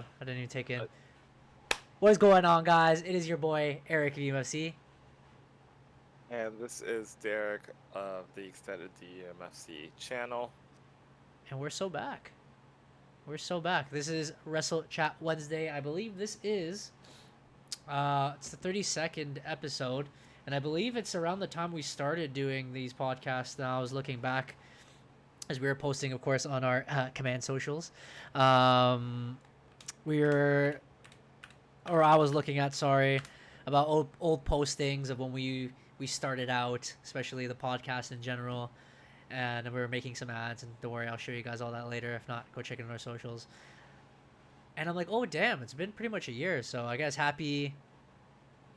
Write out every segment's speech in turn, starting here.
I didn't even take in. What is going on, guys? It is your boy Eric of EMFC, And this is Derek of the extended EMFC channel. and we're so back. We're so back. This is Wrestle Chat Wednesday. I believe this is it's the 32nd episode, and I believe it's around the time we started doing these podcasts. Now I was looking back as we were posting, of course, on our command socials. We were, or I was looking at, sorry, about old postings of when we started out, especially the podcast in general, and we were making some ads. And don't worry, I'll show you guys all that later. If not, go check it on our socials. And I'm like, oh damn, it's been pretty much a year. So I guess happy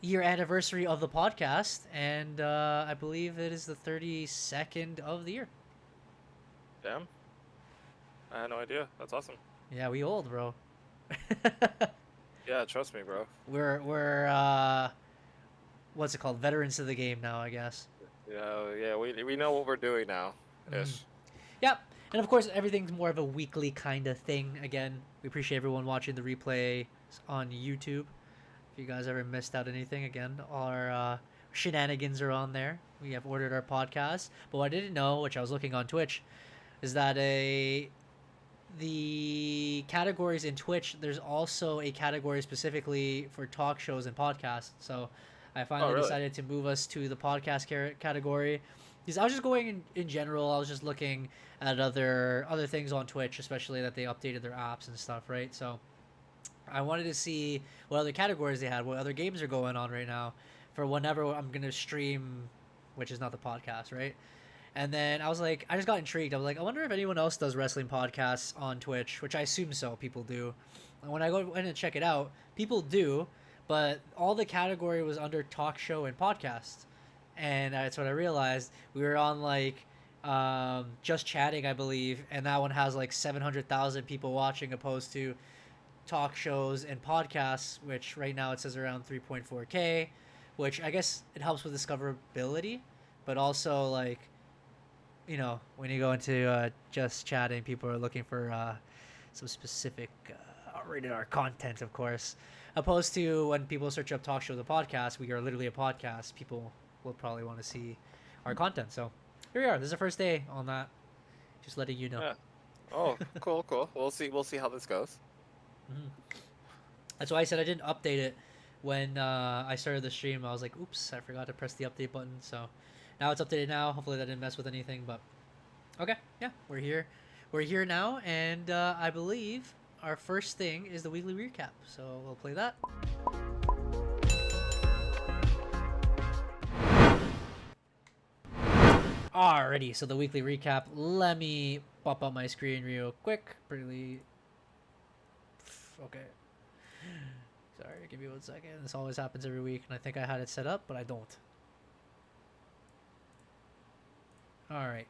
year anniversary of the podcast, and I believe it is the 32nd of the year. Damn. I had no idea. That's awesome. Yeah, we old, bro. Yeah, trust me, bro. We're what's it called? Veterans of the game now, I guess. Yeah, we know what we're doing now. Ish. Yep. And of course, everything's more of a weekly kind of thing. Again, we appreciate everyone watching the replay on YouTube. If you guys ever missed out anything, again, our shenanigans are on there. We have ordered our podcast. But what I didn't know, which I was looking on Twitch, is that the categories in Twitch, there's also a category specifically for talk shows and podcasts. So I finally decided to move us to the podcast category. Because I was just going in general, I was just looking at other things on Twitch, especially that they updated their apps and stuff, right? So I wanted to see what other categories they had, what other games are going on right now for whenever I'm going to stream, which is not the podcast, right? And then I was like, I just got intrigued. I was like, I wonder if anyone else does wrestling podcasts on Twitch, which I assume so. People do. And when I go in and check it out, people do, but all the category was under talk show and podcast. And that's what I realized. We were on like just chatting, I believe, and that one has like 700,000 people watching, opposed to talk shows and podcasts, which right now it says around 3.4K, which I guess it helps with discoverability, but also like, you know, when you go into just chatting, people are looking for some specific rated R content, of course, opposed to when people search up talk shows and podcasts. We are literally a podcast. People will probably want to see our content. So here we are. This is the first day on that. Just letting you know. Yeah. Oh, cool. We'll see how this goes. Mm-hmm. That's why I said I didn't update it when I started the stream. I was like, oops, I forgot to press the update button. So now it's updated now. Hopefully that didn't mess with anything, but okay. Yeah, we're here. We're here now, and I believe our first thing is the weekly recap. So we'll play that. Alrighty, so the weekly recap. Let me pop up my screen real quick. Pretty. Okay. Sorry, give me 1 second. This always happens every week, and I think I had it set up, but I don't. Alright.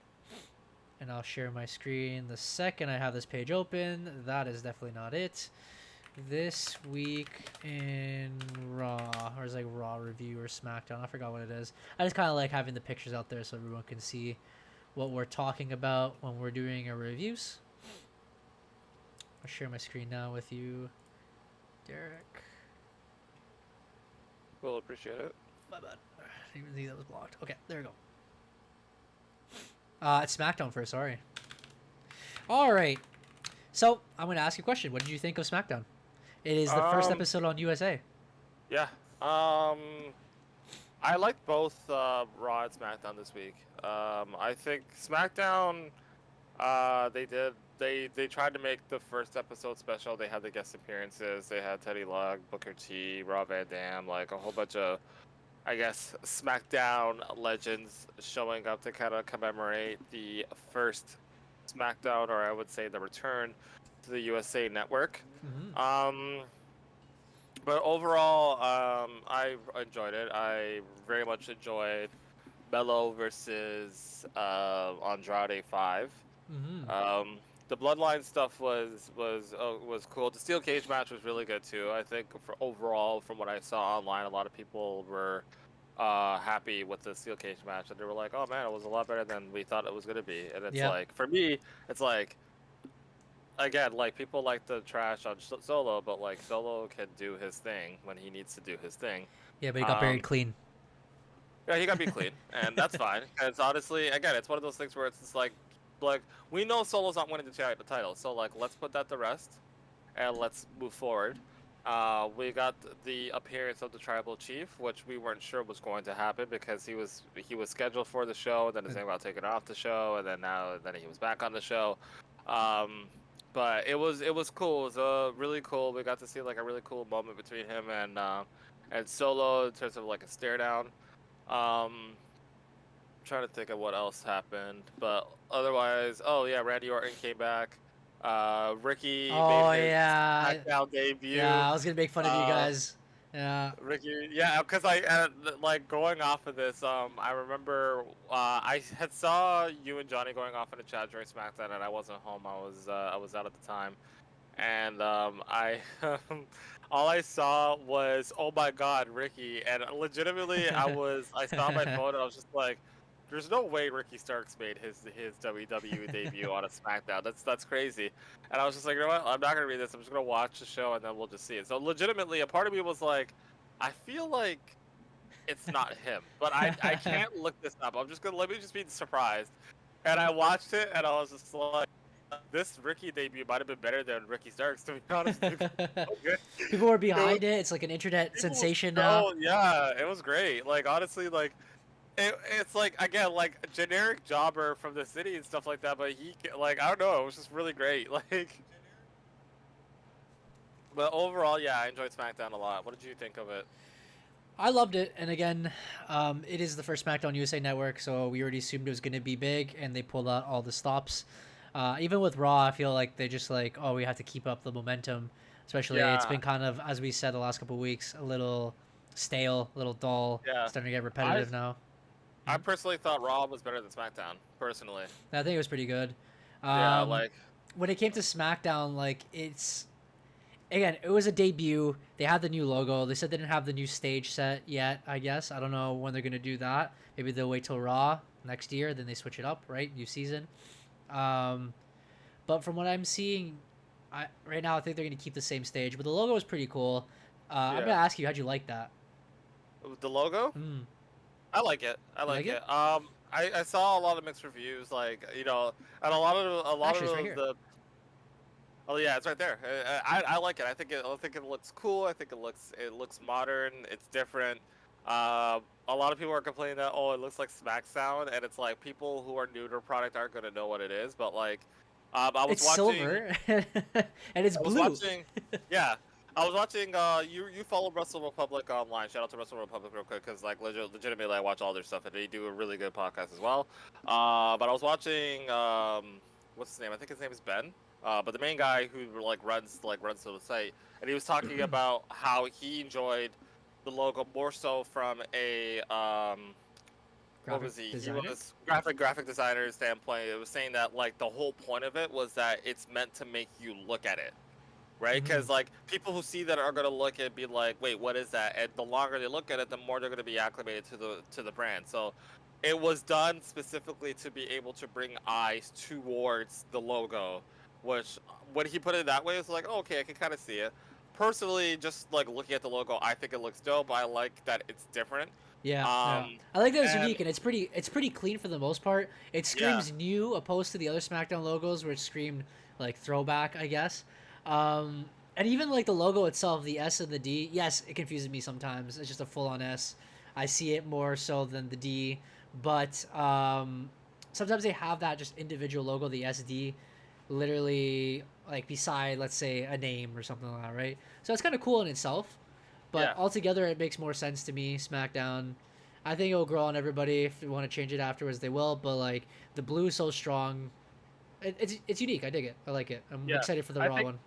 And I'll share my screen the second I have this page open. That is definitely not it. This week in Raw, or is it like Raw review or SmackDown? I forgot what it is. I just kind of like having the pictures out there so everyone can see what we're talking about when we're doing our reviews. I'll share my screen now with you, Derek. We'll appreciate it. My bad. I didn't even think that was blocked. Okay, there we go. It's SmackDown first, sorry. Alright. So, I'm going to ask you a question. What did you think of SmackDown? It is the first episode on USA. Yeah. I liked both Raw and SmackDown this week. I think SmackDown, they tried to make the first episode special. They had the guest appearances. They had Teddy Luck, Booker T, Rob Van Dam, like a whole bunch of, I guess, SmackDown legends showing up to kind of commemorate the first SmackDown, or I would say the return to the USA Network. Mm-hmm. But overall, I enjoyed it. I very much enjoyed Mello versus Andrade 5. Mm-hmm. The Bloodline stuff was cool. The steel cage match was really good too. I think overall, from what I saw online, a lot of people were happy with the steel cage match, and they were like, "Oh man, it was a lot better than we thought it was gonna be." And it's like, for me, it's like, again, like people like to trash on Solo, but like Solo can do his thing when he needs to do his thing. Yeah, but he got buried clean. Yeah, he got to be clean, and that's fine. Because honestly, again, it's one of those things where it's just like we know Solo's not winning the title, so like let's put that to rest, and let's move forward. We got the appearance of the tribal chief, which we weren't sure was going to happen because he was scheduled for the show, then his name got taken off the show, and then he was back on the show. But it was cool. It was really cool. We got to see like a really cool moment between him and Solo in terms of like a stare down. Trying to think of what else happened, but otherwise, oh yeah, Randy Orton came back. Ricky made his SmackDown debut. Yeah, I was gonna make fun of you guys. Yeah. Ricky, yeah, because like going off of this, I remember I had saw you and Johnny going off in a chat during SmackDown, and I wasn't home. I was out at the time, and I all I saw was, oh my God, Ricky, and legitimately I saw my phone and I was just like, there's no way Ricky Starks made his WWE debut on a SmackDown. That's crazy. And I was just like, you know what? I'm not gonna read this. I'm just gonna watch the show and then we'll just see it. So legitimately, a part of me was like, I feel like it's not him, but I can't look this up. I'm just gonna let me just be surprised. And I watched it and I was just like, this Ricky debut might have been better than Ricky Starks, to be honest. People were behind it. It's like an internet sensation now. Oh yeah, it was great. Like honestly, like. It's like, again, like a generic jobber from the city and stuff like that, but he, like, I don't know, it was just really great. Like, but overall, yeah, I enjoyed SmackDown a lot. What did you think of it? I loved it, and again, it is the first SmackDown USA Network, so we already assumed it was going to be big, and they pulled out all the stops. Even with Raw, I feel like they just like, oh, we have to keep up the momentum, especially it's been kind of, as we said the last couple of weeks, a little stale, a little dull, starting to get repetitive now. I personally thought Raw was better than SmackDown, personally. I think it was pretty good. Yeah, like... When it came to SmackDown, like, it's... Again, it was a debut. They had the new logo. They said they didn't have the new stage set yet, I guess. I don't know when they're going to do that. Maybe they'll wait till Raw next year, then they switch it up, right? New season. But from what I'm seeing, right now, I think they're going to keep the same stage. But the logo is pretty cool. I'm going to ask you, how'd you like that? The logo? I like it. I like it. I saw a lot of mixed reviews, like, you know, and a lot of right the. Oh yeah, it's right there. I like it. I think it looks cool. I think it looks modern. It's different. A lot of people are complaining that, oh, it looks like SmackDown, and it's like people who are new to a product aren't gonna know what it is. But like, I was it's watching. Silver, and it's blue. I was watching. Yeah. I was watching, you follow Wrestle Republic online. Shout out to Wrestle Republic real quick, because, like, legitimately, I watch all their stuff, and they do a really good podcast as well. But I was watching, what's his name? I think his name is Ben. But the main guy who, runs the site, and he was talking about how he enjoyed the logo more so from a, what was he? Designer? He was graphic designer standpoint. It was saying that, like, the whole point of it was that it's meant to make you look at it. Right, because like people who see that are gonna look at it, be like, "Wait, what is that?" And the longer they look at it, the more they're gonna be acclimated to the brand. So, it was done specifically to be able to bring eyes towards the logo. Which, when he put it that way, it's like, oh, okay, I can kind of see it. Personally, just like looking at the logo, I think it looks dope. I like that it's different. Yeah, I like that it's unique, and it's pretty clean for the most part. It screams new, opposed to the other SmackDown logos, which screamed like throwback, I guess. And even like the logo itself, the S and the D, yes, it confuses me sometimes. It's just a full-on S. I see it more so than the D, but sometimes they have that just individual logo, the SD, literally like beside, let's say, a name or something like that, right? So it's kind of cool in itself, but altogether it makes more sense to me. SmackDown, I think it will grow on everybody. If they want to change it afterwards, they will. But like the blue is so strong, it's unique. I dig it. I like it. I'm excited for the Raw one.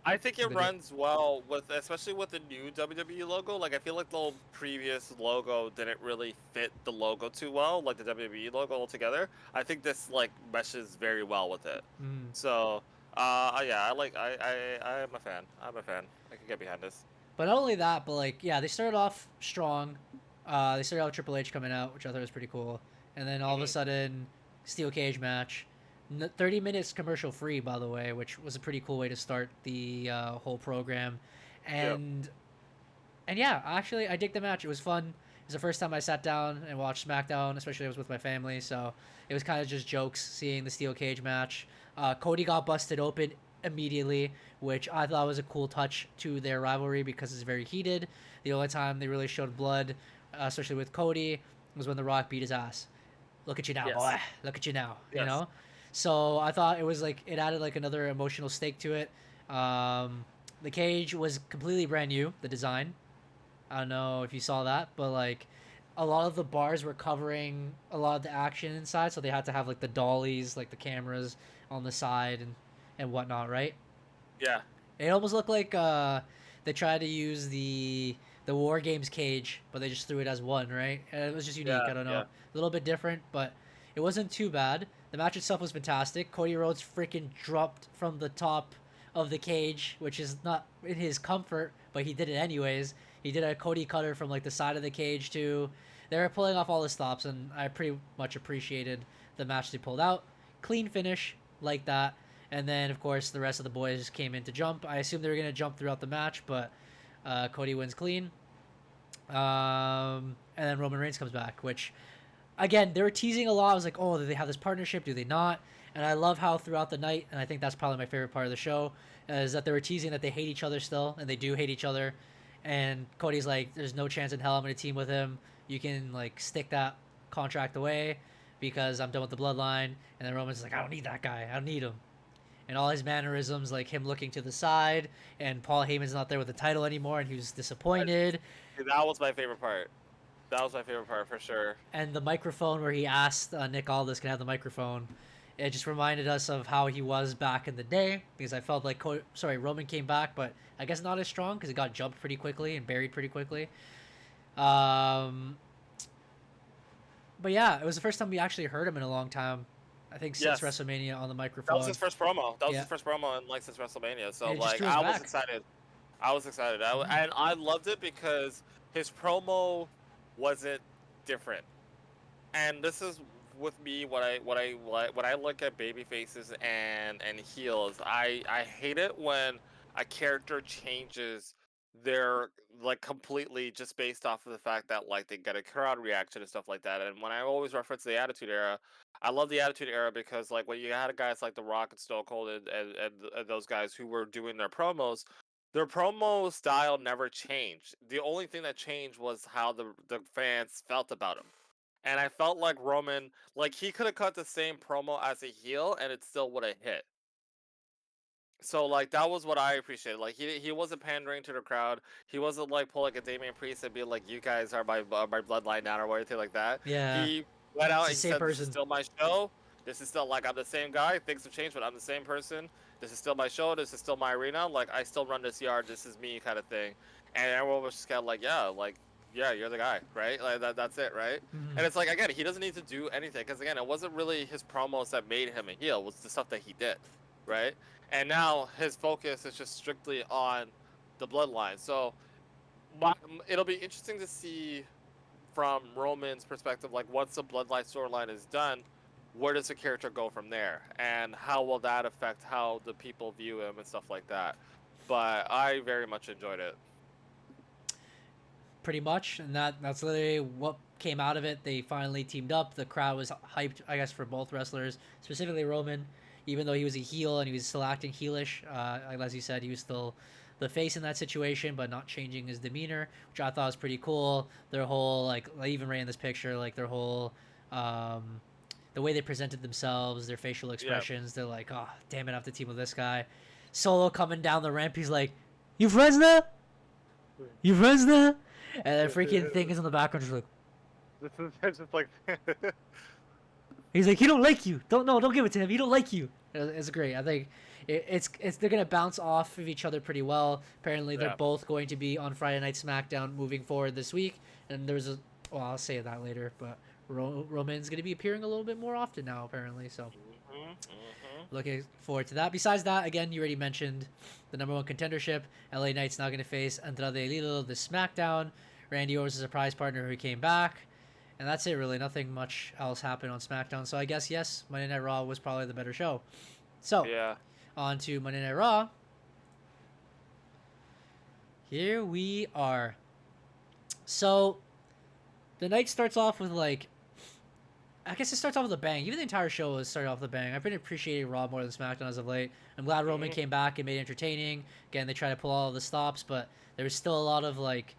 I think it runs well especially with the new WWE logo. Like, I feel like the previous logo didn't really fit the logo too well, like the WWE logo altogether. I think this like meshes very well with it. So, yeah, I'm a fan. I can get behind this. But not only that, but like, yeah, they started off strong. They started out with Triple H coming out, which I thought was pretty cool, and then all of a sudden, steel cage match. 30 minutes commercial free, by the way, which was a pretty cool way to start the whole program. And and yeah, actually, I dig the match. It was fun. It was the first time I sat down and watched SmackDown, especially I was with my family, so it was kind of just jokes seeing the steel cage match. Cody got busted open immediately, which I thought was a cool touch to their rivalry because it's very heated. The only time they really showed blood, especially with Cody, was when The Rock beat his ass. Look at you now, boy. Look at you now. You know? So I thought it was like, it added like another emotional stake to it. The cage was completely brand new, the design. I don't know if you saw that, but like a lot of the bars were covering a lot of the action inside, so they had to have like the dollies, like the cameras on the side and whatnot, right? Yeah. It almost looked like they tried to use the War Games cage, but they just threw it as one, right? And it was just unique. I don't know, a little bit different, but it wasn't too bad. The match itself was fantastic. Cody Rhodes freaking dropped from the top of the cage, which is not in his comfort, but he did it anyways. He did a Cody cutter from like the side of the cage too. They were pulling off all the stops, and I pretty much appreciated the match they pulled out. Clean finish like that. And then, of course, the rest of the boys came in to jump. I assumed they were going to jump throughout the match, but Cody wins clean. And then Roman Reigns comes back, which, again, they were teasing a lot. I was like, oh, do they have this partnership? Do they not? And I love how throughout the night, and I think that's probably my favorite part of the show, is that they were teasing that they hate each other still, and they do hate each other. And Cody's like, there's no chance in hell I'm going to team with him. You can, like, stick that contract away because I'm done with the bloodline. And then Roman's like, I don't need that guy. I don't need him. And all his mannerisms, like him looking to the side, and Paul Heyman's not there with the title anymore, and he was disappointed. That was my favorite part. That was my favorite part for sure. And the microphone where he asked Nick Aldis can I have the microphone. It just reminded us of how he was back in the day, because I felt like Roman came back, but I guess not as strong because he got jumped pretty quickly and buried pretty quickly. But yeah, it was the first time we actually heard him in a long time. I think since WrestleMania on the microphone. That was his first promo. That was his first promo in like since WrestleMania. So like I was excited. I was excited. And I loved it because his promo wasn't different. And this is with me when I look at baby faces and heels, I hate it when a character changes their like completely just based off of the fact that like they get a crowd reaction and stuff like that. And when I always reference the Attitude Era, I love the Attitude Era because like when you had guys like The Rock and Stone Cold and those guys who were doing their promo style never changed. The only thing that changed was how the fans felt about him. And I felt like Roman, like he could have cut the same promo as a heel and it still would have hit. So like that was what I appreciated. Like he wasn't pandering to the crowd. He wasn't like pull like a Damian Priest and be like, "You guys are my bloodline now" or anything like that. Yeah. He went out and said, "This is still my show. This is still like I'm the same guy. Things have changed, but I'm the same person. This is still my show. This is still my arena. Like I still run this yard. This is me," kind of thing. And everyone was just kind of like, "Yeah, you're the guy, right? Like that's it, right?" Mm-hmm. And it's like again, he doesn't need to do anything because again, it wasn't really his promos that made him a heel. It was the stuff that he did, right? And now his focus is just strictly on the bloodline. So it'll be interesting to see from Roman's perspective, like once the bloodline storyline is done, where does the character go from there? And how will that affect how the people view him and stuff like that? But I very much enjoyed it. Pretty much, and that's literally what came out of it. They finally teamed up. The crowd was hyped, I guess, for both wrestlers, specifically Roman. Even though he was a heel and he was still acting heelish, as you said, he was still the face in that situation, but not changing his demeanor, which I thought was pretty cool. Their whole, like even right in this picture, like their whole, the way they presented themselves, their facial expressions, they're like, oh, damn it, I have to team with this guy. Solo coming down the ramp, he's like, you friends now? You friends now? And the freaking thing is in the background, just like, This is like... He's like, he don't like you. Don't give it to him. He don't like you. It's great. I think it's they're gonna bounce off of each other pretty well. Apparently, they're both going to be on Friday Night SmackDown moving forward this week. And I'll say that later. But Roman's gonna be appearing a little bit more often now, apparently. So, looking forward to that. Besides that, again, you already mentioned the number one contendership. LA Knight's now gonna face Andrade El Idolo this SmackDown. Randy Orton's a surprise partner who came back. And that's it, really. Nothing much else happened on SmackDown. So I guess, yes, Monday Night Raw was probably the better show. So, Yeah. on to Monday Night Raw. Here we are. So, the night starts off with, like, I guess it starts off with a bang. Even the entire show has started off with a bang. I've been appreciating Raw more than SmackDown as of late. I'm glad Roman came back and made it entertaining. Again, they try to pull all of the stops, but there was still a lot of, like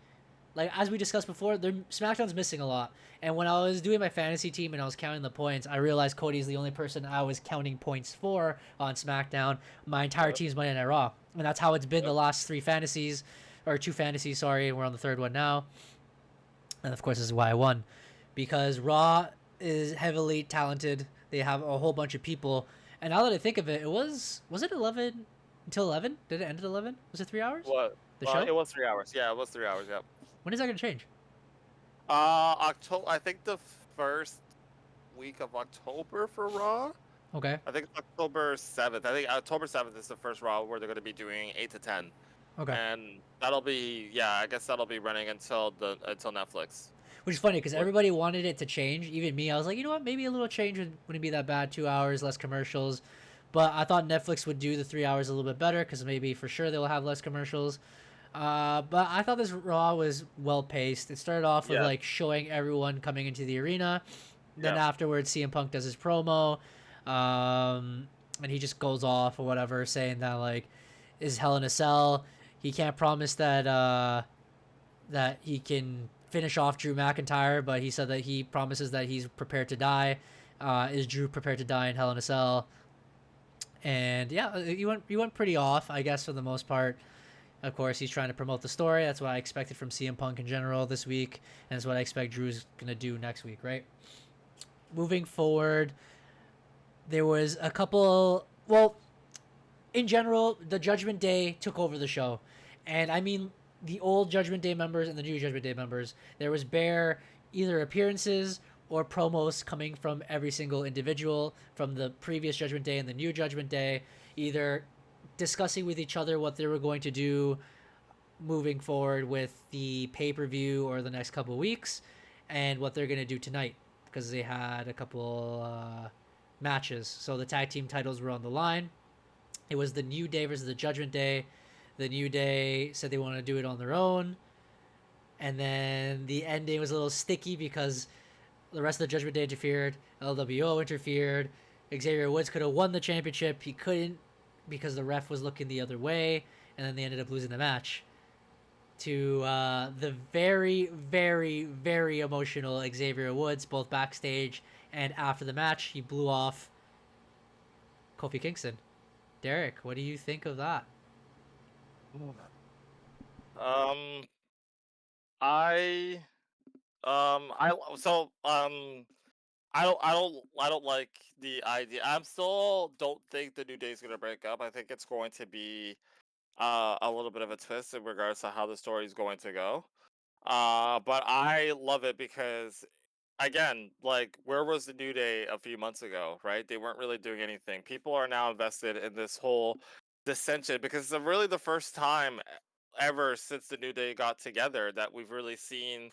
as we discussed before, SmackDown's missing a lot. And when I was doing my fantasy team and I was counting the points, I realized Cody's the only person I was counting points for on SmackDown. My entire team's Monday Night Raw. And that's how it's been the last two fantasies, sorry. We're on the third one now. And of course, this is why I won. Because Raw is heavily talented. They have a whole bunch of people. And now that I think of it, was it 11 until 11? Did it end at 11? Was it 3 hours? What? The show? It was 3 hours. Yeah, it was 3 hours. Yep. When is that going to change? October. I think the first week of October for Raw. Okay. I think it's October 7th. I think October 7th is the first Raw where they're going to be doing 8 to 10. Okay. And that'll be, I guess that'll be running until Netflix. Which is funny because everybody wanted it to change. Even me, I was like, you know what? Maybe a little change wouldn't be that bad. 2 hours, less commercials. But I thought Netflix would do the 3 hours a little bit better because maybe for sure they'll have less commercials. But I thought this Raw was well paced. It started off with like showing everyone coming into the arena. Then afterwards, CM Punk does his promo, and he just goes off or whatever, saying that like is Hell in a Cell. He can't promise that that he can finish off Drew McIntyre, but he said that he promises that he's prepared to die. Is Drew prepared to die in Hell in a Cell? And yeah, you went pretty off, I guess, for the most part. Of course, he's trying to promote the story. That's what I expected from CM Punk in general this week, and that's what I expect Drew's gonna do next week, right? Moving forward, there was a couple. Well, in general, the Judgment Day took over the show, and I mean the old Judgment Day members and the new Judgment Day members. There was bare either appearances or promos coming from every single individual from the previous Judgment Day and the new Judgment Day, either discussing with each other what they were going to do moving forward with the pay-per-view or the next couple of weeks and what they're going to do tonight because they had a couple matches. So the tag team titles were on the line. It was the New Day versus the Judgment Day. The New Day said they wanted to do it on their own. And then the ending was a little sticky because the rest of the Judgment Day interfered. LWO interfered. Xavier Woods could have won the championship. He couldn't because the ref was looking the other way. And then they ended up losing the match to the very, very, very emotional Xavier Woods, both backstage and after the match. He blew off Kofi Kingston. Derek, what do you think of that? I don't like the idea. I'm still don't think the New Day is gonna break up. I think it's going to be a little bit of a twist in regards to how the story is going to go. But I love it because again, like where was the New Day a few months ago, right? They weren't really doing anything. People are now invested in this whole dissension because it's really the first time ever since the New Day got together that we've really seen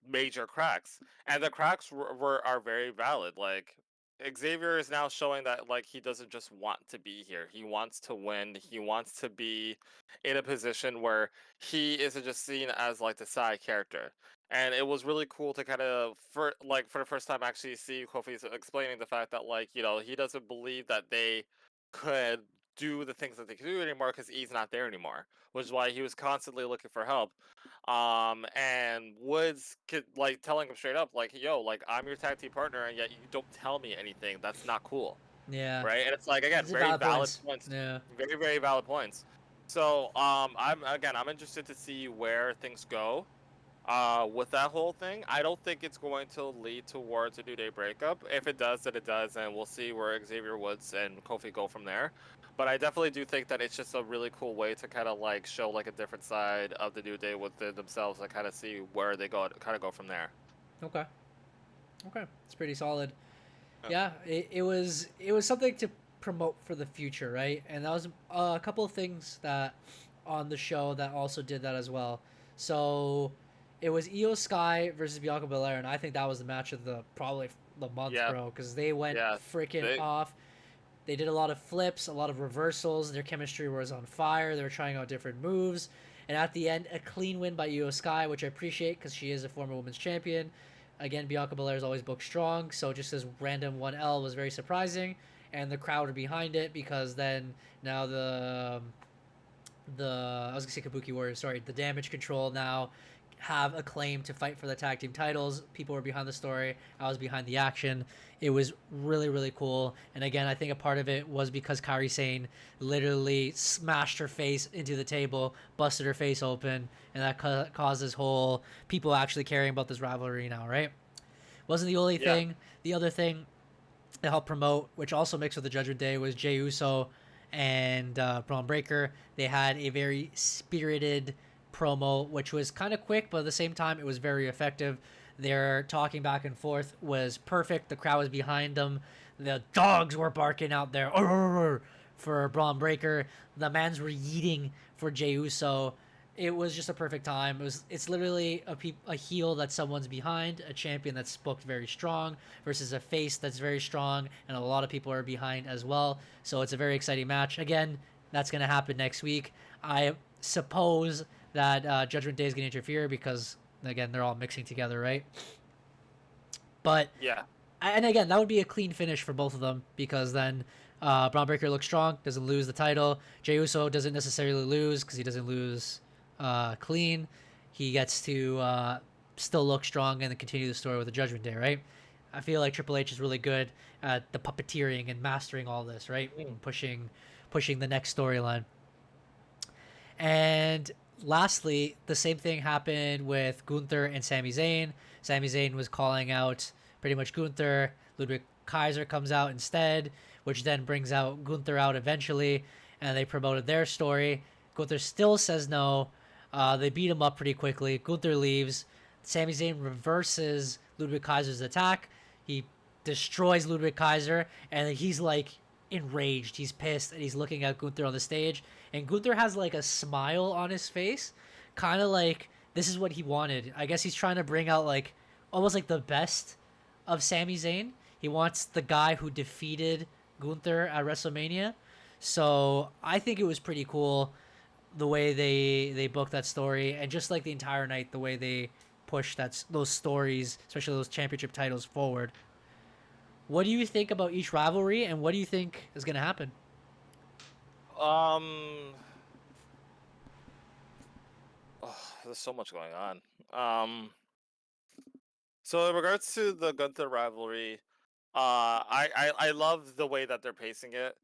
major cracks, and the cracks are very valid. Like Xavier is now showing that like he doesn't just want to be here; he wants to win. He wants to be in a position where he isn't just seen as like the side character. And it was really cool to kind of for the first time actually see Kofi explaining the fact that like he doesn't believe that they could do the things that they could do anymore because he's not there anymore, which is why he was constantly looking for help. And Woods could like telling him straight up, like, yo, like I'm your tag team partner, and yet you don't tell me anything. That's not cool. Yeah. Right. And it's like again, very valid points. Yeah. Very, very valid points. So I'm interested to see where things go. With that whole thing, I don't think it's going to lead towards a New Day breakup. If it does, then it does, and we'll see where Xavier Woods and Kofi go from there. But I definitely do think that it's just a really cool way to kind of like show like a different side of the New Day within themselves and kind of see where they go from there. Okay, it's pretty solid. Yeah, it was something to promote for the future, right? And that was a couple of things that on the show that also did that as well. So It was Io Sky versus Bianca Belair, and I think that was the match of probably the month, bro, because they went freaking off. They did a lot of flips, a lot of reversals. Their chemistry was on fire. They were trying out different moves. And at the end, a clean win by Io Sky, which I appreciate because she is a former women's champion. Again, Bianca Belair is always booked strong, so just this random 1L was very surprising. And the crowd are behind it because then now the I was going to say Kabuki Warriors, sorry, the Damage Control now have a claim to fight for the tag team titles. People were behind the story. I was behind the action. It was really, really cool. And again, I think a part of it was because Kairi Sane literally smashed her face into the table, busted her face open, and that caused this whole people actually caring about this rivalry now, right? Wasn't the only thing. The other thing to help promote, which also mixed with the Judgment Day, was Jey Uso and Braun Breaker. They had a very spirited promo, which was kind of quick, but at the same time it was very effective. Their talking back and forth was perfect. The crowd was behind them. The dogs were barking out there for Braun Breaker. The mans were yeeting for Jey Uso. It was just a perfect time. It's literally a heel that someone's behind, a champion that's booked very strong versus a face that's very strong, and a lot of people are behind as well. So it's a very exciting match. Again, that's going to happen next week. I suppose that Judgment Day is going to interfere because, again, they're all mixing together, right? But and again, that would be a clean finish for both of them because then Braun Breaker looks strong, doesn't lose the title. Jey Uso doesn't necessarily lose because he doesn't lose clean. He gets to still look strong and then continue the story with the Judgment Day, right? I feel like Triple H is really good at the puppeteering and mastering all this, right? And pushing the next storyline. And lastly, the same thing happened with Gunther and Sami Zayn. Sami Zayn was calling out pretty much Gunther. Ludwig Kaiser comes out instead, which then brings out Gunther out eventually, and they promoted their story. Gunther still says no. They beat him up pretty quickly. Gunther leaves. Sami Zayn reverses Ludwig Kaiser's attack. He destroys Ludwig Kaiser, and he's like enraged. He's pissed, and he's looking at Gunther on the stage. And Gunther has like a smile on his face, kind of like this is what he wanted. I guess he's trying to bring out like almost like the best of Sami Zayn. He wants the guy who defeated Gunther at WrestleMania. So I think it was pretty cool the way they booked that story, and just like the entire night, the way they pushed those stories, especially those championship titles, forward. What do you think about each rivalry, and what do you think is going to happen? There's so much going on. So in regards to the Gunther rivalry, I love the way that they're pacing it.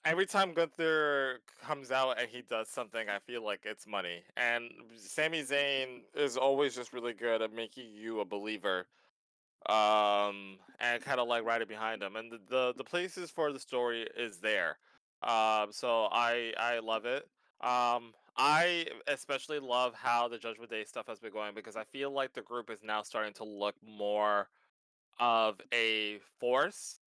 Every time Gunther comes out and he does something, I feel like it's money. And Sami Zayn is always just really good at making you a believer. And kind of like riding behind him. And the places for the story is there. So I love it. I especially love how the Judgment Day stuff has been going because I feel like the group is now starting to look more of a force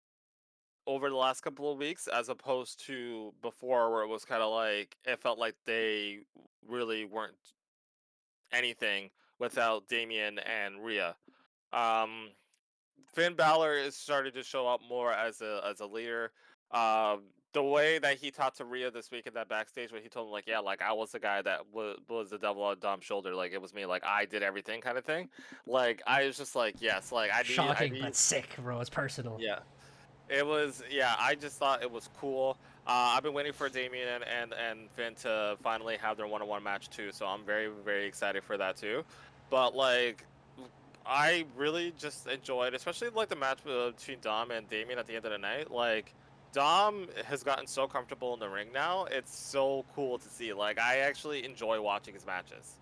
over the last couple of weeks as opposed to before where it was kind of like it felt like they really weren't anything without Damien and Rhea. Finn Balor is starting to show up more as a leader. The way that he talked to Rhea this week in that backstage, where he told him like, yeah, like I was the guy that was the devil on Dom's shoulder, like it was me, like I did everything, kind of thing. Like I was just like, yes, like Shocking but sick, bro. It's personal. Yeah, it was. Yeah, I just thought it was cool. I've been waiting for Damien and Finn to finally have their one-on-one match too, so I'm very very excited for that too. But like, I really just enjoyed, especially like the match between Dom and Damien at the end of the night. Like, Dom has gotten so comfortable in the ring now. It's so cool to see. Like, I actually enjoy watching his matches.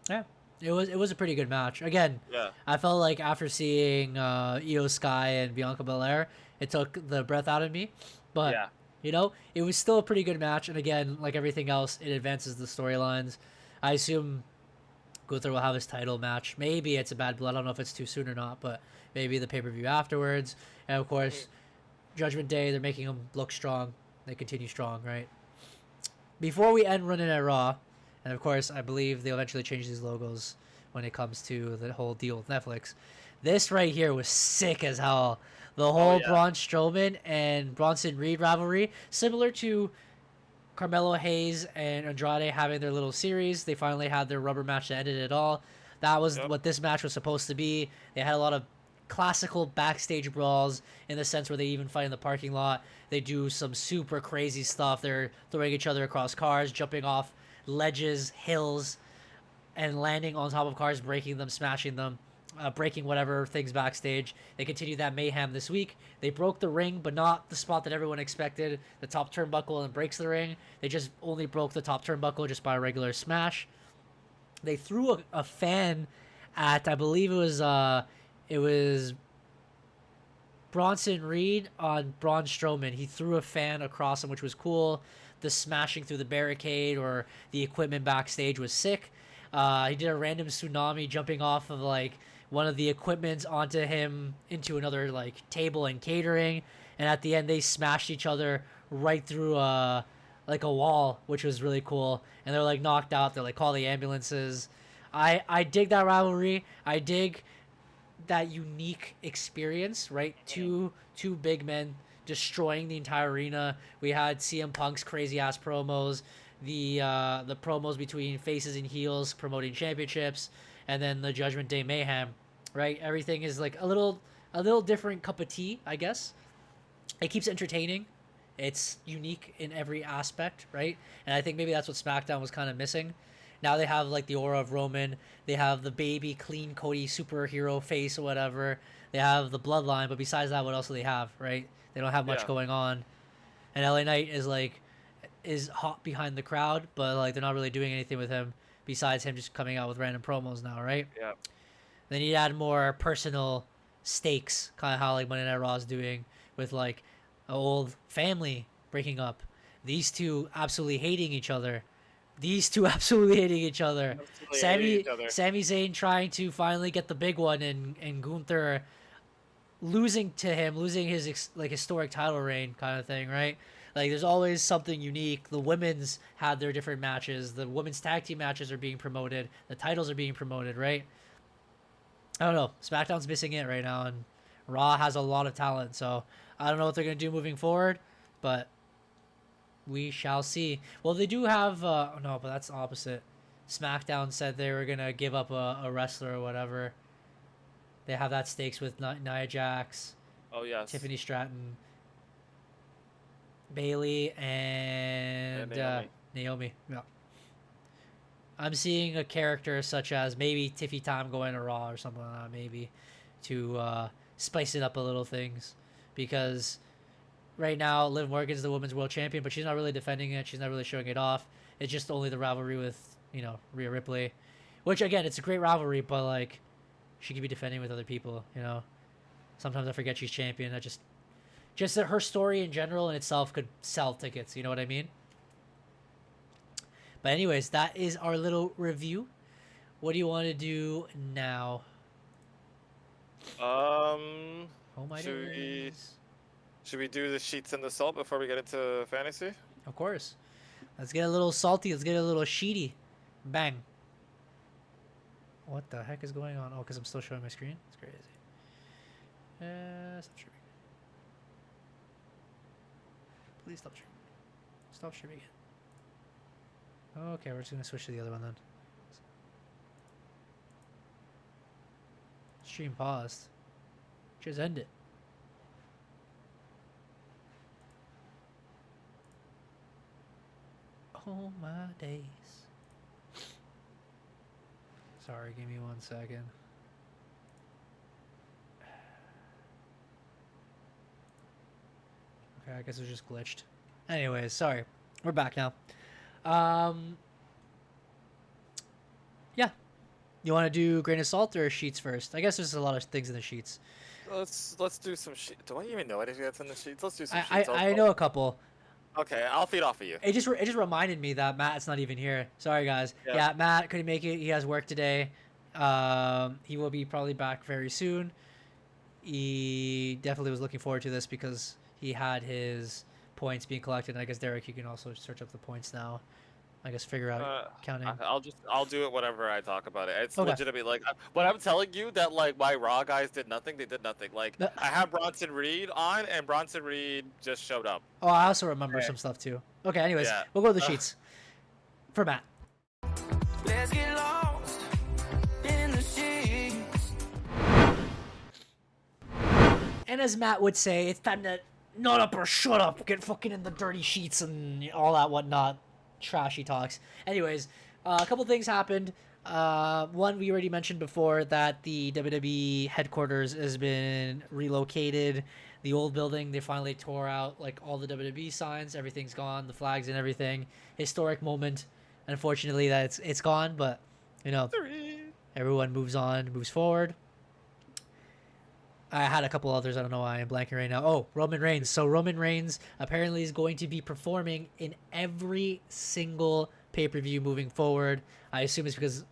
Yeah, it was a pretty good match. Again, I felt like after seeing Io Sky and Bianca Belair, it took the breath out of me. But you know, it was still a pretty good match. And again, like everything else, it advances the storylines. I assume Gunther will have his title match. Maybe it's a Bad Blood. I don't know if it's too soon or not, but maybe the pay-per-view afterwards. And of course, Judgment Day, they're making them look strong. They continue strong, right? before we end running at Raw, and of course I believe they'll eventually change these logos when it comes to the whole deal with Netflix. This right here was sick as hell. The whole Braun Strowman and Bronson Reed rivalry, similar to Carmelo Hayes and Andrade having their little series. They finally had their rubber match that ended it all. That was what this match was supposed to be. They had a lot of classical backstage brawls in the sense where they even fight in the parking lot. They do some super crazy stuff. They're throwing each other across cars, jumping off ledges, hills, and landing on top of cars, breaking them, smashing them, breaking whatever things backstage. They continued that mayhem this week. They broke the ring, but not the spot that everyone expected, the top turnbuckle, and breaks the ring. They just only broke the top turnbuckle just by a regular smash. They threw a fan at, I believe it was Bronson Reed on Braun Strowman. He threw a fan across him, which was cool. The smashing through the barricade or the equipment backstage was sick. He did a random tsunami jumping off of like one of the equipments onto him into another like table and catering. And at the end, they smashed each other right through like a wall, which was really cool. And they're like knocked out. They're like, call the ambulances. I dig that rivalry. I dig that unique experience, right? Two big men destroying the entire arena. We had CM Punk's crazy ass promos, the promos between faces and heels promoting championships, and then the Judgment Day mayhem, right? Everything is like a little different cup of tea, I guess. It keeps entertaining. It's unique in every aspect, right? And I think maybe that's what SmackDown was kind of missing. Now they have like the aura of Roman. They have the baby, clean Cody superhero face or whatever. They have the bloodline, but besides that, what else do they have, right? They don't have much going on. And LA Knight is hot behind the crowd, but like they're not really doing anything with him besides him just coming out with random promos now, right? Yeah. Then you add more personal stakes, kind of how like Monday Night Raw is doing with like an old family breaking up. These two absolutely hating each other. Sami Zayn trying to finally get the big one, and Gunther losing his like historic title reign kind of thing, right? Like there's always something unique. The women's had their different matches. The women's tag team matches are being promoted. The titles are being promoted, right? I don't know. SmackDown's missing it right now, and Raw has a lot of talent. So I don't know what they're gonna do moving forward, but we shall see. Well, they do have no, but that's the opposite. SmackDown said they were gonna give up a wrestler or whatever. They have that stakes with Nia Jax. Oh yes. Tiffany Stratton, Bailey, and Naomi. Yeah. I'm seeing a character such as maybe Tiffy Time going to Raw or something like that, maybe, to spice it up a little things, because right now Liv Morgan's the women's world champion, but she's not really defending it. She's not really showing it off. It's just only the rivalry with Rhea Ripley, which again, it's a great rivalry, but like she could be defending with other people. Sometimes I forget she's champion. I just that her story in general in itself could sell tickets. You know what I mean? But anyways, that is our little review. What do you want to do now? Oh my days. Should we do the sheets and the salt before we get into fantasy? Of course. Let's get a little salty. Let's get a little sheety. Bang. What the heck is going on? Oh, because I'm still showing my screen? It's crazy. Stop streaming. Please stop streaming. Stop streaming it. Okay, we're just going to switch to the other one then. Stream paused. Just end it. Oh my days. Sorry, give me 1 second. Okay, I guess it just glitched. Anyways, sorry. We're back now. Yeah. You want to do grain of salt or sheets first? I guess there's a lot of things in the sheets. Let's do some sheets. Do I even know anything that's in the sheets? Let's do some sheets. I know a couple. Okay, I'll feed off of you. It just reminded me that Matt's not even here. Sorry, guys. Yeah, Matt couldn't make it. He has work today. He will be probably back very soon. He definitely was looking forward to this because he had his points being collected. And I guess Derek, you can also search up the points now. I guess figure out counting. I'll do it whenever I talk about it. It's Okay. legitimately like when I'm telling you that like my Raw guys did nothing, they did nothing. Like I have Bronson Reed on, and Bronson Reed just showed up. Oh, I also remember some stuff too. Okay, anyways, we'll go to the sheets for Matt. Let's get lost in the sheets. And as Matt would say, it's time to nut up or shut up, get fucking in the dirty sheets and all that whatnot. Trashy talks. Anyways, a couple things happened. One, we already mentioned before that the WWE headquarters has been relocated. The old building, they finally tore out like all the WWE signs. Everything's gone, the flags and everything. Historic moment. Unfortunately, that it's gone, but you know, everyone moves on, moves forward. I had a couple others. I don't know why I'm blanking right now. Oh, Roman Reigns. So Roman Reigns apparently is going to be performing in every single pay-per-view moving forward. I assume it's because,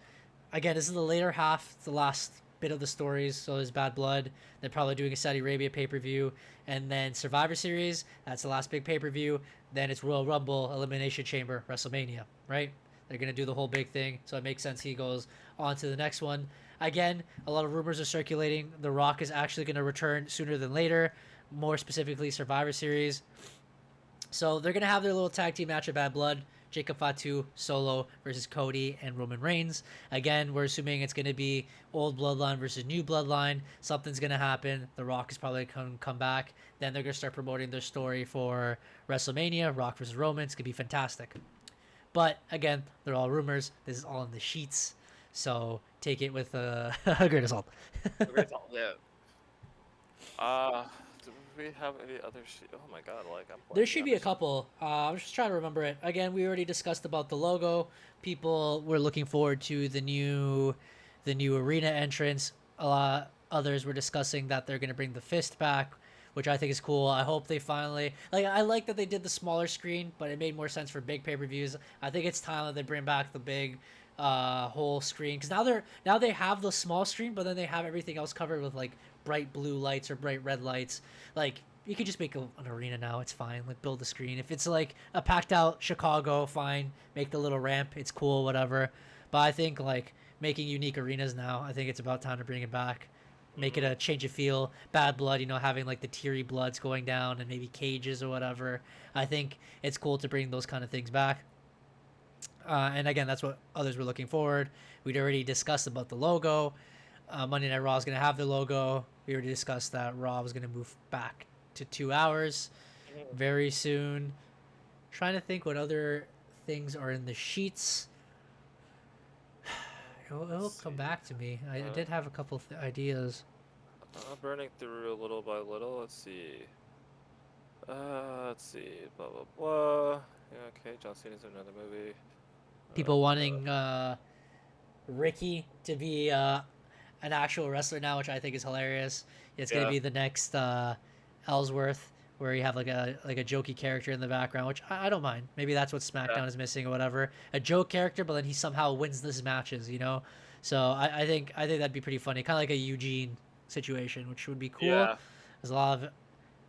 again, this is the later half. It's the last bit of the stories. So there's Bad Blood. They're probably doing a Saudi Arabia pay-per-view. And then Survivor Series. That's the last big pay-per-view. Then it's Royal Rumble, Elimination Chamber, WrestleMania, right? They're going to do the whole big thing. So it makes sense he goes on to the next one. Again, a lot of rumors are circulating. The Rock is actually going to return sooner than later, more specifically Survivor Series. So they're going to have their little tag team match of Bad Blood, Jacob Fatu, Solo versus Cody and Roman Reigns. Again, we're assuming it's going to be old bloodline versus new bloodline. Something's going to happen. The Rock is probably going to come back. Then they're going to start promoting their story for WrestleMania, Rock versus Roman. It's going to be fantastic. But again, they're all rumors. This is all in the sheets. So take it with a grain of salt. Grain of salt, yeah. Do we have any other oh my god, like there should be a couple. I'm just trying to remember it. Again, we already discussed about the logo. People were looking forward to the new arena entrance. A lot others were discussing that they're gonna bring the fist back, which I think is cool. I hope they finally I like that they did the smaller screen, but it made more sense for big pay-per-views. I think it's time that they bring back the big whole screen, because now they have the small screen, but then they have everything else covered with like bright blue lights or bright red lights. Like you could just make an arena now. It's fine. Like build a screen. If it's like a packed out Chicago, fine. Make the little ramp. It's cool, whatever. But I think like making unique arenas now, I think it's about time to bring it back. Make it a change of feel. Bad Blood, you know, having like the teary bloods going down and maybe cages or whatever. I think it's cool to bring those kind of things back. And again, that's what others were looking forward. We'd already discussed about the logo. Monday Night Raw is going to have the logo. We already discussed that Raw was going to move back to 2 hours very soon. Trying to think what other things are in the sheets. It'll come back to me. I did have a couple ideas. Burning through little by little. Let's see. Blah, blah, blah. Yeah, okay, John Cena's in another movie. People wanting Ricky to be an actual wrestler now, which I think is hilarious. It's gonna be the next Ellsworth, where you have like a jokey character in the background, which I don't mind. Maybe that's what SmackDown is missing or whatever. A joke character, but then he somehow wins these matches, you know. So I think that'd be pretty funny, kind of like a Eugene situation, which would be cool. Yeah. There's a lot of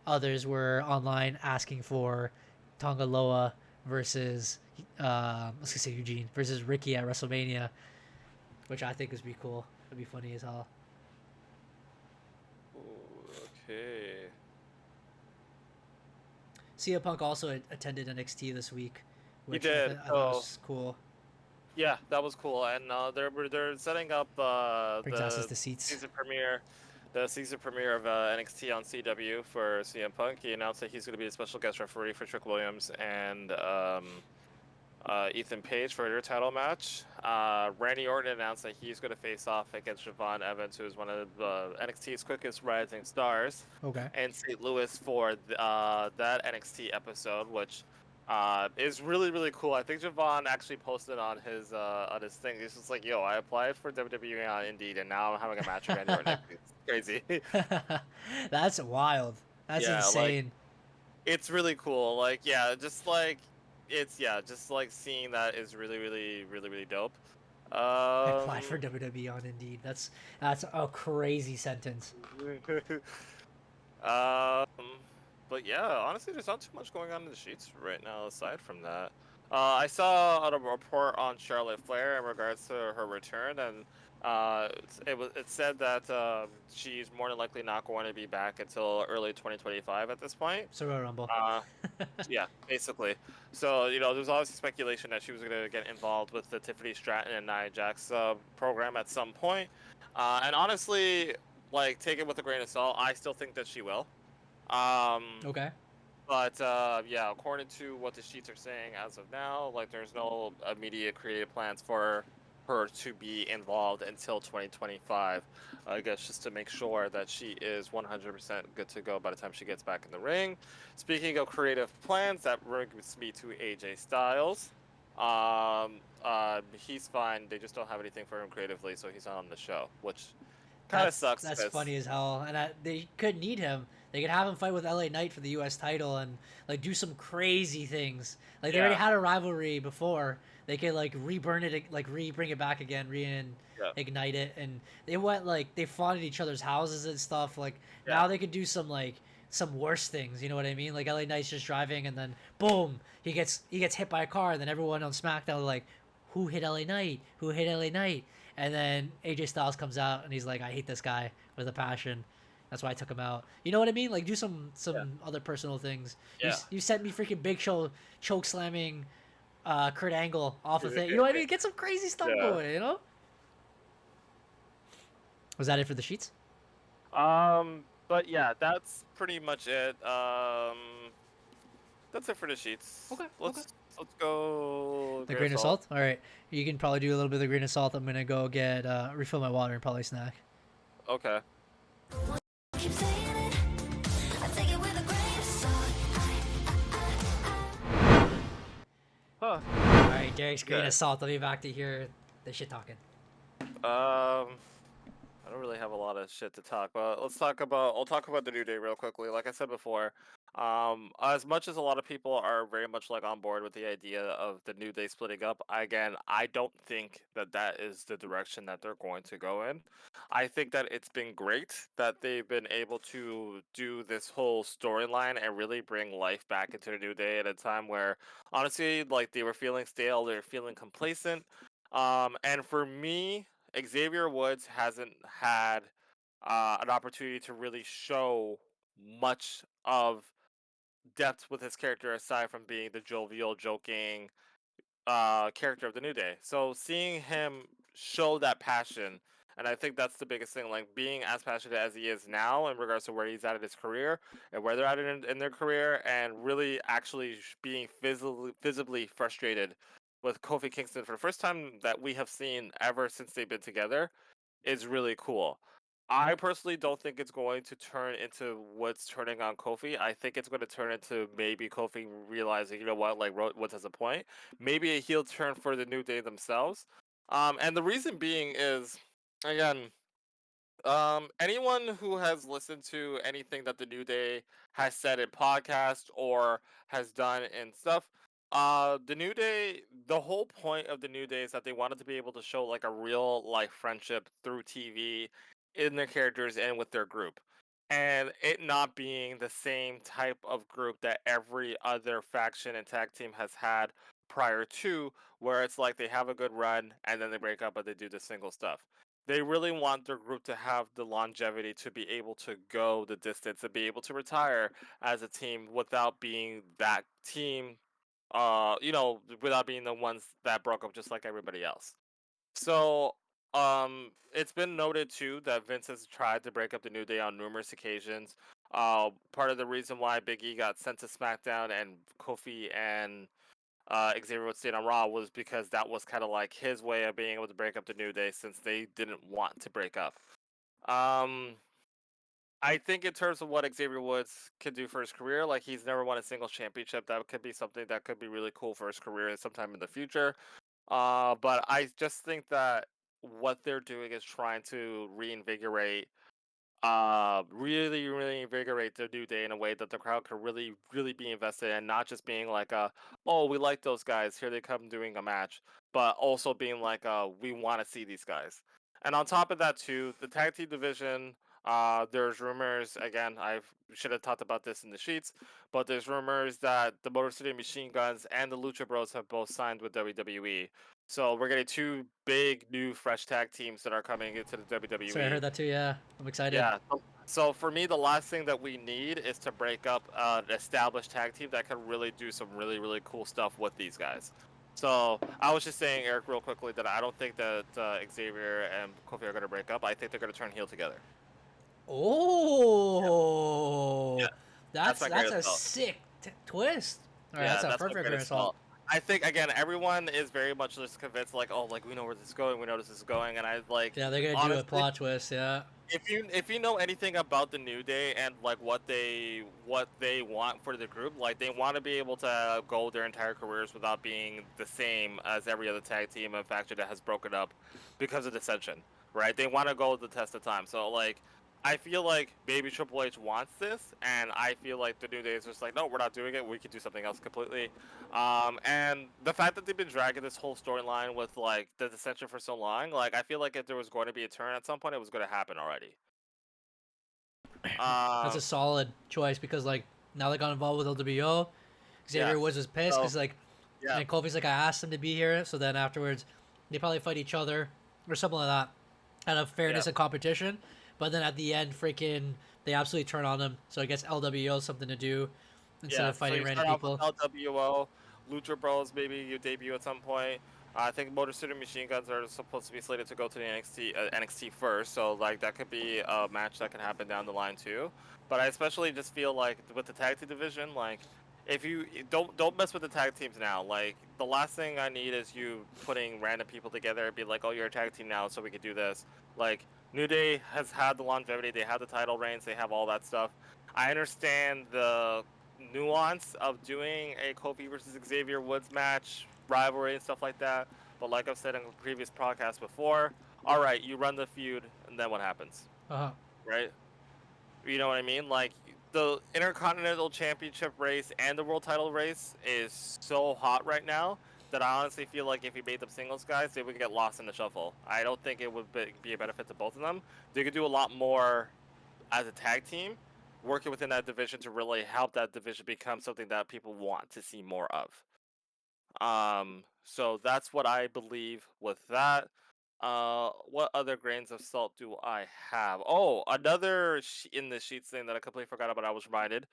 others were online asking for Tonga Loa versus I was gonna say Eugene versus Ricky at WrestleMania, which I think would be cool. It'd be funny as hell. Okay. CM Punk also attended NXT this week. He did. I thought was cool. Yeah, that was cool, and they're setting up the season premiere. The season premiere of NXT on CW for CM Punk. He announced that he's going to be a special guest referee for Trick Williams and Ethan Page for their title match. Randy Orton announced that he's going to face off against Siobhan Evans, who is one of NXT's quickest rising stars. Okay. And St. Louis for that NXT episode, which is really, really cool. I think Javon actually posted on his thing. He's just like, "Yo, I applied for WWE on Indeed, and now I'm having a match with Randy Orton." It's crazy. That's wild. That's insane. Like, it's really cool. Like, just like seeing that is really, really, really, really dope. I applied for WWE on Indeed. That's a crazy sentence. But yeah, honestly, there's not too much going on in the sheets right now aside from that. I saw a report on Charlotte Flair in regards to her return, and it said that she's more than likely not going to be back until early 2025 at this point. So Royal Rumble. Yeah, basically. So, there's obviously speculation that she was going to get involved with the Tiffany Stratton and Nia Jax program at some point. And honestly, like, take it with a grain of salt. I still think that she will. Okay. But, yeah, according to what the sheets are saying as of now, like, there's no immediate creative plans for her to be involved until 2025. I guess just to make sure that she is 100% good to go by the time she gets back in the ring. Speaking of creative plans, that brings me to AJ Styles. He's fine. They just don't have anything for him creatively, so he's not on the show, which kind of sucks. That's funny as hell. And they could need him. They could have him fight with LA Knight for the U.S. title and like do some crazy things. Like they already had a rivalry before. They could like rebring it back again, ignite it, and they went like they fought at each other's houses and stuff. Like now they could do some worse things. You know what I mean? Like LA Knight's just driving and then boom, he gets hit by a car. And then everyone on SmackDown like, who hit LA Knight? Who hit LA Knight? And then AJ Styles comes out and he's like, I hate this guy with a passion. That's why I took him out. You know what I mean? Like do some other personal things. Yeah. You sent me freaking Big Show choke slamming Kurt Angle off of it. You know what I mean? Get some crazy stuff going, you know? Was that it for the sheets? But yeah, that's pretty much it. That's it for the sheets. Okay. Let's go. The grain of salt? All right. You can probably do a little bit of the grain of salt. I'm going to go get refill my water and probably snack. Okay. Huh. All right, Derek's grain of salt. I'll be back to hear the shit talking. I don't really have a lot of shit to talk about. I'll talk about the New Day real quickly. Like I said before, as much as a lot of people are very much like on board with the idea of the New Day splitting up, again, I don't think that is the direction that they're going to go in. I think that it's been great that they've been able to do this whole storyline and really bring life back into the New Day at a time where, honestly, like they were feeling stale, they were feeling complacent. And for me, Xavier Woods hasn't had an opportunity to really show much of depth with his character aside from being the jovial, joking character of the New Day. So seeing him show that passion, and I think that's the biggest thing, like being as passionate as he is now in regards to where he's at in his career and where they're at in their career, and really actually being visibly frustrated with Kofi Kingston for the first time that we have seen ever since they've been together is really cool. I personally don't think it's going to turn into what's turning on Kofi. I think it's going to turn into maybe Kofi realizing, you know what, like, what's has a point? Maybe a heel turn for the New Day themselves. And the reason being is, again, anyone who has listened to anything that the New Day has said in podcast or has done in stuff, the New Day, the whole point of the New Day is that they wanted to be able to show like a real life friendship through TV in their characters and with their group. And it not being the same type of group that every other faction and tag team has had prior to, where it's like they have a good run and then they break up but they do the single stuff. They really want their group to have the longevity to be able to go the distance and be able to retire as a team without being that team, without being the ones that broke up just like everybody else. So, it's been noted too that Vince has tried to break up the New Day on numerous occasions. Part of the reason why Big E got sent to SmackDown and Kofi and Xavier Woods stayed on Raw was because that was kind of like his way of being able to break up the New Day since they didn't want to break up. I think in terms of what Xavier Woods could do for his career, like he's never won a single championship. That could be something that could be really cool for his career sometime in the future. But I just think that what they're doing is trying to really reinvigorate the New Day in a way that the crowd could really be invested in, not just being like oh, we like those guys, here they come doing a match, but also being like we want to see these guys. And on top of that too, the tag team division, There's rumors, again, I should have talked about this in the sheets, but there's rumors that the Motor City Machine Guns and the Lucha Bros have both signed with WWE. So we're getting two big, new, fresh tag teams that are coming into the WWE. Sorry, I heard that too, yeah. I'm excited. Yeah. So for me, the last thing that we need is to break up an established tag team that can really do some really, really cool stuff with these guys. So I was just saying, Eric, real quickly, that I don't think that Xavier and Kofi are going to break up. I think they're going to turn heel together. Oh, yeah. that's a sick twist. All right, that's a perfect result. I think again, everyone is very much just convinced, like, oh, like we know where this is going, we know this is going, and I like. Yeah, they're gonna honestly, do a plot twist, yeah. If you know anything about the New Day and like what they want for the group, like they want to be able to go their entire careers without being the same as every other tag team and faction that has broken up because of dissension, right? They want to go the test of time. So like, I feel like maybe Triple H wants this, and I feel like the New Day is just like, no, we're not doing it. We could do something else completely. And the fact that they've been dragging this whole storyline with like the dissension for so long, like I feel like if there was going to be a turn at some point, it was going to happen already. That's a solid choice because like now they got involved with LWO. Xavier Woods was pissed because and Kofi's like, I asked him to be here, so then afterwards they probably fight each other or something like that out of fairness and competition. But then at the end, freaking, they absolutely turn on him. So I guess LWO something to do instead of fighting random people. LWO, Lucha Bros, maybe you debut at some point. I think Motor City Machine Guns are supposed to be slated to go to the NXT first, so like that could be a match that can happen down the line too. But I especially just feel like with the tag team division, like if you don't mess with the tag teams now. Like the last thing I need is you putting random people together and be like, oh, you're a tag team now, so we could do this. Like New Day has had the longevity, they have the title reigns, they have all that stuff. I understand the nuance of doing a Kofi versus Xavier Woods match, rivalry and stuff like that, but like I've said in previous podcasts before, all right, you run the feud, and then what happens? Right? You know what I mean? Like the Intercontinental Championship race and the World Title race is so hot right now that I honestly feel like if you made them singles guys, they would get lost in the shuffle. I don't think it would be a benefit to both of them. They could do a lot more as a tag team, working within that division to really help that division become something that people want to see more of. So that's what I believe with that. What other grains of salt do I have? Oh, another in the sheets thing that I completely forgot about. I was reminded.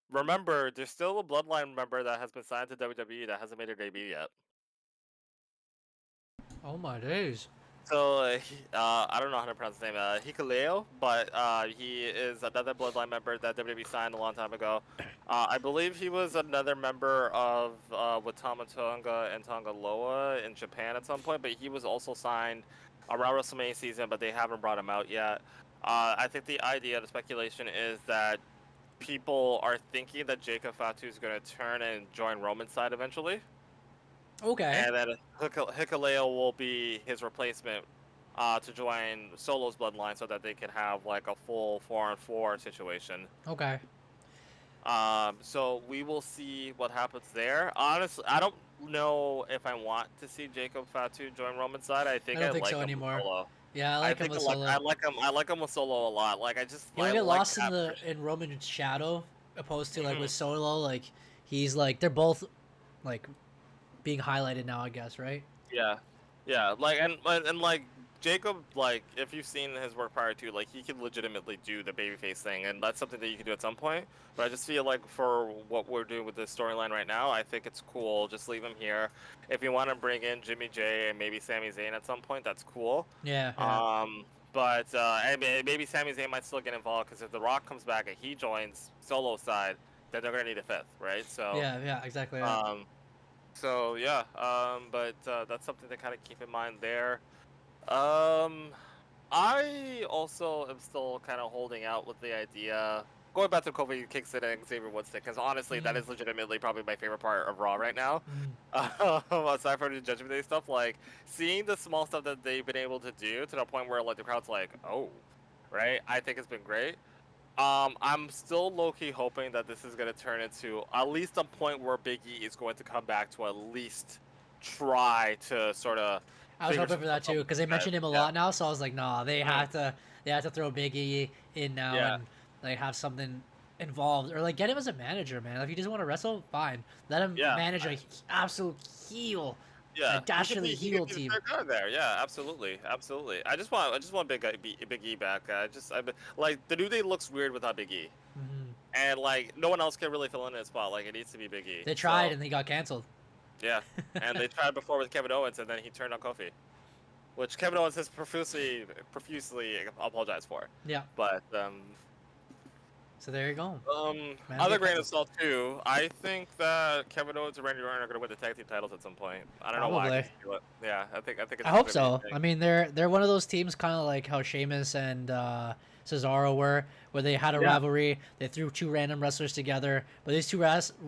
Remember, there's still a Bloodline member that has been signed to WWE that hasn't made their debut yet. Oh my days. So, I don't know how to pronounce his name, Hikuleo, but he is another Bloodline member that WWE signed a long time ago. I believe he was another member of with Tama Tonga and Tonga Loa in Japan at some point, but he was also signed around WrestleMania season, but they haven't brought him out yet. I think the idea, the speculation is that people are thinking that Jacob Fatu is going to turn and join Roman's side eventually. Okay. And then Hikuleo will be his replacement to join Solo's bloodline so that they can have like a full 4-on-4 situation. Okay. So we will see what happens there. Honestly, I don't know if I want to see Jacob Fatu join Roman's side. I don't think so anymore. Solo. Yeah, I like him with Solo. I like him with Solo a lot. Like I just he'll get lost in Roman's shadow, opposed to like with Solo. Like he's like they're both like being highlighted now, I guess, right? Yeah. Like and like Jacob, like if you've seen his work prior to, like he can legitimately do the babyface thing, and that's something that you can do at some point. But I just feel like for what we're doing with this storyline right now, I think it's cool. Just leave him here. If you want to bring in Jimmy J and maybe Sami Zayn at some point, that's cool. Yeah. But maybe Sami Zayn might still get involved because if The Rock comes back and he joins Solo side, then they're gonna need a fifth, right? So yeah, exactly. Yeah. So yeah, but that's something to kind of keep in mind there. I also am still kind of holding out with the idea, going back to Kofi Kingston and Xavier Woods, because honestly, that is legitimately probably my favorite part of Raw right now. Aside from the Judgment Day stuff, like seeing the small stuff that they've been able to do to the point where like the crowd's like, oh, right? I think it's been great. I'm still low-key hoping that this is going to turn into at least a point where Big E is going to come back to at least try to sort of I was hoping for that too because they mentioned him a lot now. So I was like, nah, they have to throw Big E in now and like have something involved or like get him as a manager, man. If he doesn't want to wrestle, fine, let him manage a absolute heel. Yeah, a dastardly heel he team. could be there. Yeah, absolutely. I just want Big E back. Like the New Day looks weird without Big E, and like no one else can really fill in his spot. Like it needs to be Big E. They tried and they got canceled. Yeah, and they tried before with Kevin Owens, and then he turned on Kofi, which Kevin Owens has profusely apologized for. Yeah. But so there you go. Other grain of salt too. I think that Kevin Owens and Randy Orton are going to win the tag team titles at some point. I don't know why. Yeah, I think. I hope so. I mean, they're one of those teams, kind of like how Sheamus and Cesaro were, where they had a rivalry. They threw two random wrestlers together, but these two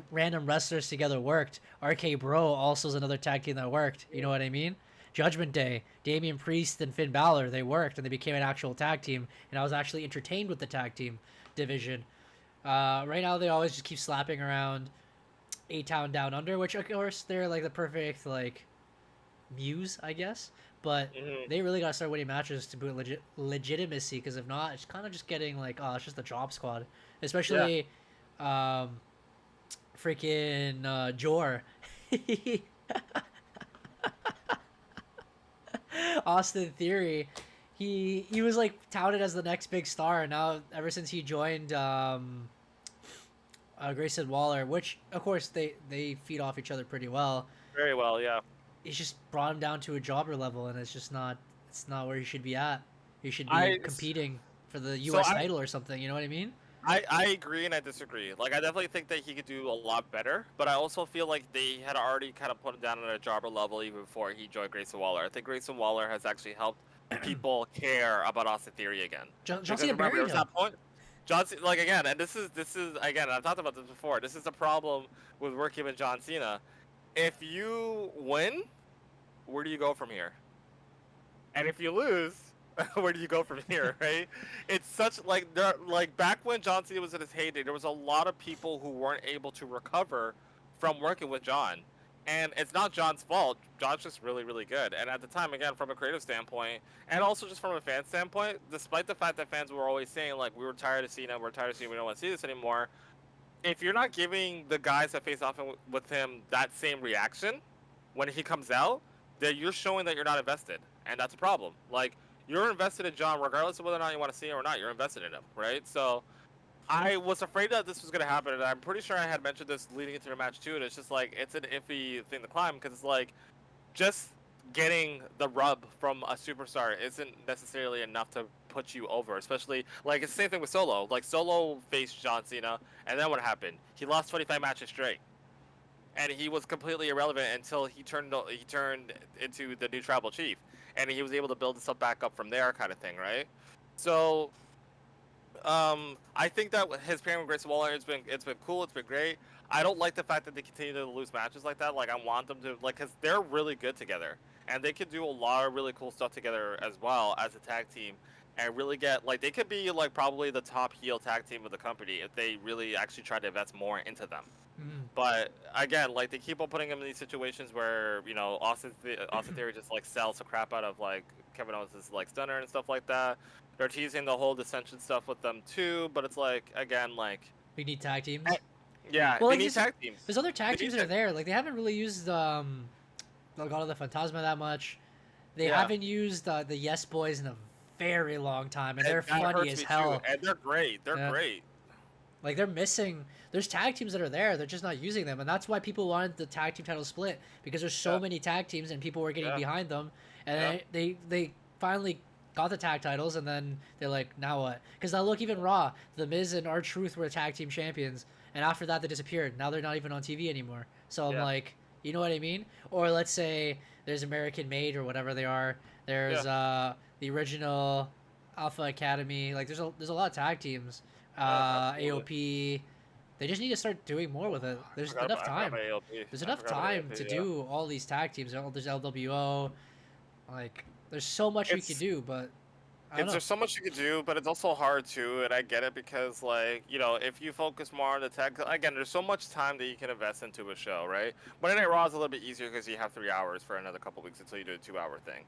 random wrestlers together worked. RK Bro also is another tag team that worked. You know what I mean? Judgment Day, Damian Priest and Finn Balor, they worked and they became an actual tag team. And I was actually entertained with the tag team division. Right now, they always just keep slapping around A-Town Down Under, which of course they're like the perfect like muse, I guess. But they really gotta start winning matches to boot legitimacy, because if not, it's kind of just getting like, oh, it's just the Job Squad, especially freaking Jor. Austin Theory, he was like touted as the next big star, and now ever since he joined Grayson Waller, which of course they feed off each other pretty well. Very well, yeah. It's just brought him down to a jobber level, and it's not where he should be at. He should be competing for the U.S. title or something. You know what I mean? I agree and I disagree. Like, I definitely think that he could do a lot better, but I also feel like they had already kind of put him down at a jobber level even before he joined Grayson Waller. I think Grayson Waller has actually helped people care about Austin Theory again. John Cena buried him. That point. John, like, again, and this is again, I've talked about this before. This is the problem with working with John Cena. If you win, where do you go from here? And if you lose, where do you go from here, right? It's such like back when John Cena was in his heyday, there was a lot of people who weren't able to recover from working with John. And it's not John's fault. John's just really, really good. And at the time, again, from a creative standpoint, and also just from a fan standpoint, despite the fact that fans were always saying, like, we were tired of Cena, we don't want to see this anymore, if you're not giving the guys that face off with him that same reaction when he comes out, then you're showing that you're not invested. And that's a problem. Like, you're invested in John regardless of whether or not you want to see him or not. You're invested in him, right? So I was afraid that this was going to happen, and I'm pretty sure I had mentioned this leading into the match too, and it's just like, it's an iffy thing to climb, because it's like, just getting the rub from a superstar isn't necessarily enough to put you over, especially, like, it's the same thing with Solo. Like, Solo faced John Cena, and then what happened? He lost 25 matches straight. And he was completely irrelevant until he turned into the new tribal chief, and he was able to build himself back up from there, kind of thing, right? So, I think that his pairing with Grayson Waller, it's been cool, it's been great. I don't like the fact that they continue to lose matches like that. Like, I want them to, like, because they're really good together, and they could do a lot of really cool stuff together as well as a tag team, and really get, like, they could be like probably the top heel tag team of the company if they really actually try to invest more into them. But again, like, they keep on putting him in these situations where, you know, Austin Theory just like sells the crap out of like Kevin Owens' like stunner and stuff like that. They're teasing the whole dissension stuff with them too, but it's like, again, like, we need tag teams. Yeah, well, they need tag teams. There's other tag teams that are there. Like, they haven't really used the God of the Fantasma that much. They haven't used the Yes Boys in a very long time, and they're funny as hell. And they're great. They're great. Like, they're missing. There's tag teams that are there. They're just not using them, and that's why people wanted the tag team title split, because there's so many tag teams and people were getting behind them, and they finally got the tag titles, and then they're like, now what? Because now look, even Raw, The Miz and R-Truth were tag team champions, and after that they disappeared. Now they're not even on TV anymore. So I'm like, you know what I mean? Or let's say there's American Made or whatever they are. There's the original Alpha Academy. Like, there's a lot of tag teams. AOP. They just need to start doing more with it. There's enough time. There's enough time to do all these tag teams. There's LWO. Like, there's so much we could do, but There's so much you could do, but it's also hard too, and I get it because, like, if you focus more on the tech, again, there's so much time that you can invest into a show, right? Monday Night Raw is a little bit easier because you have 3 hours for another couple weeks until you do a 2-hour thing.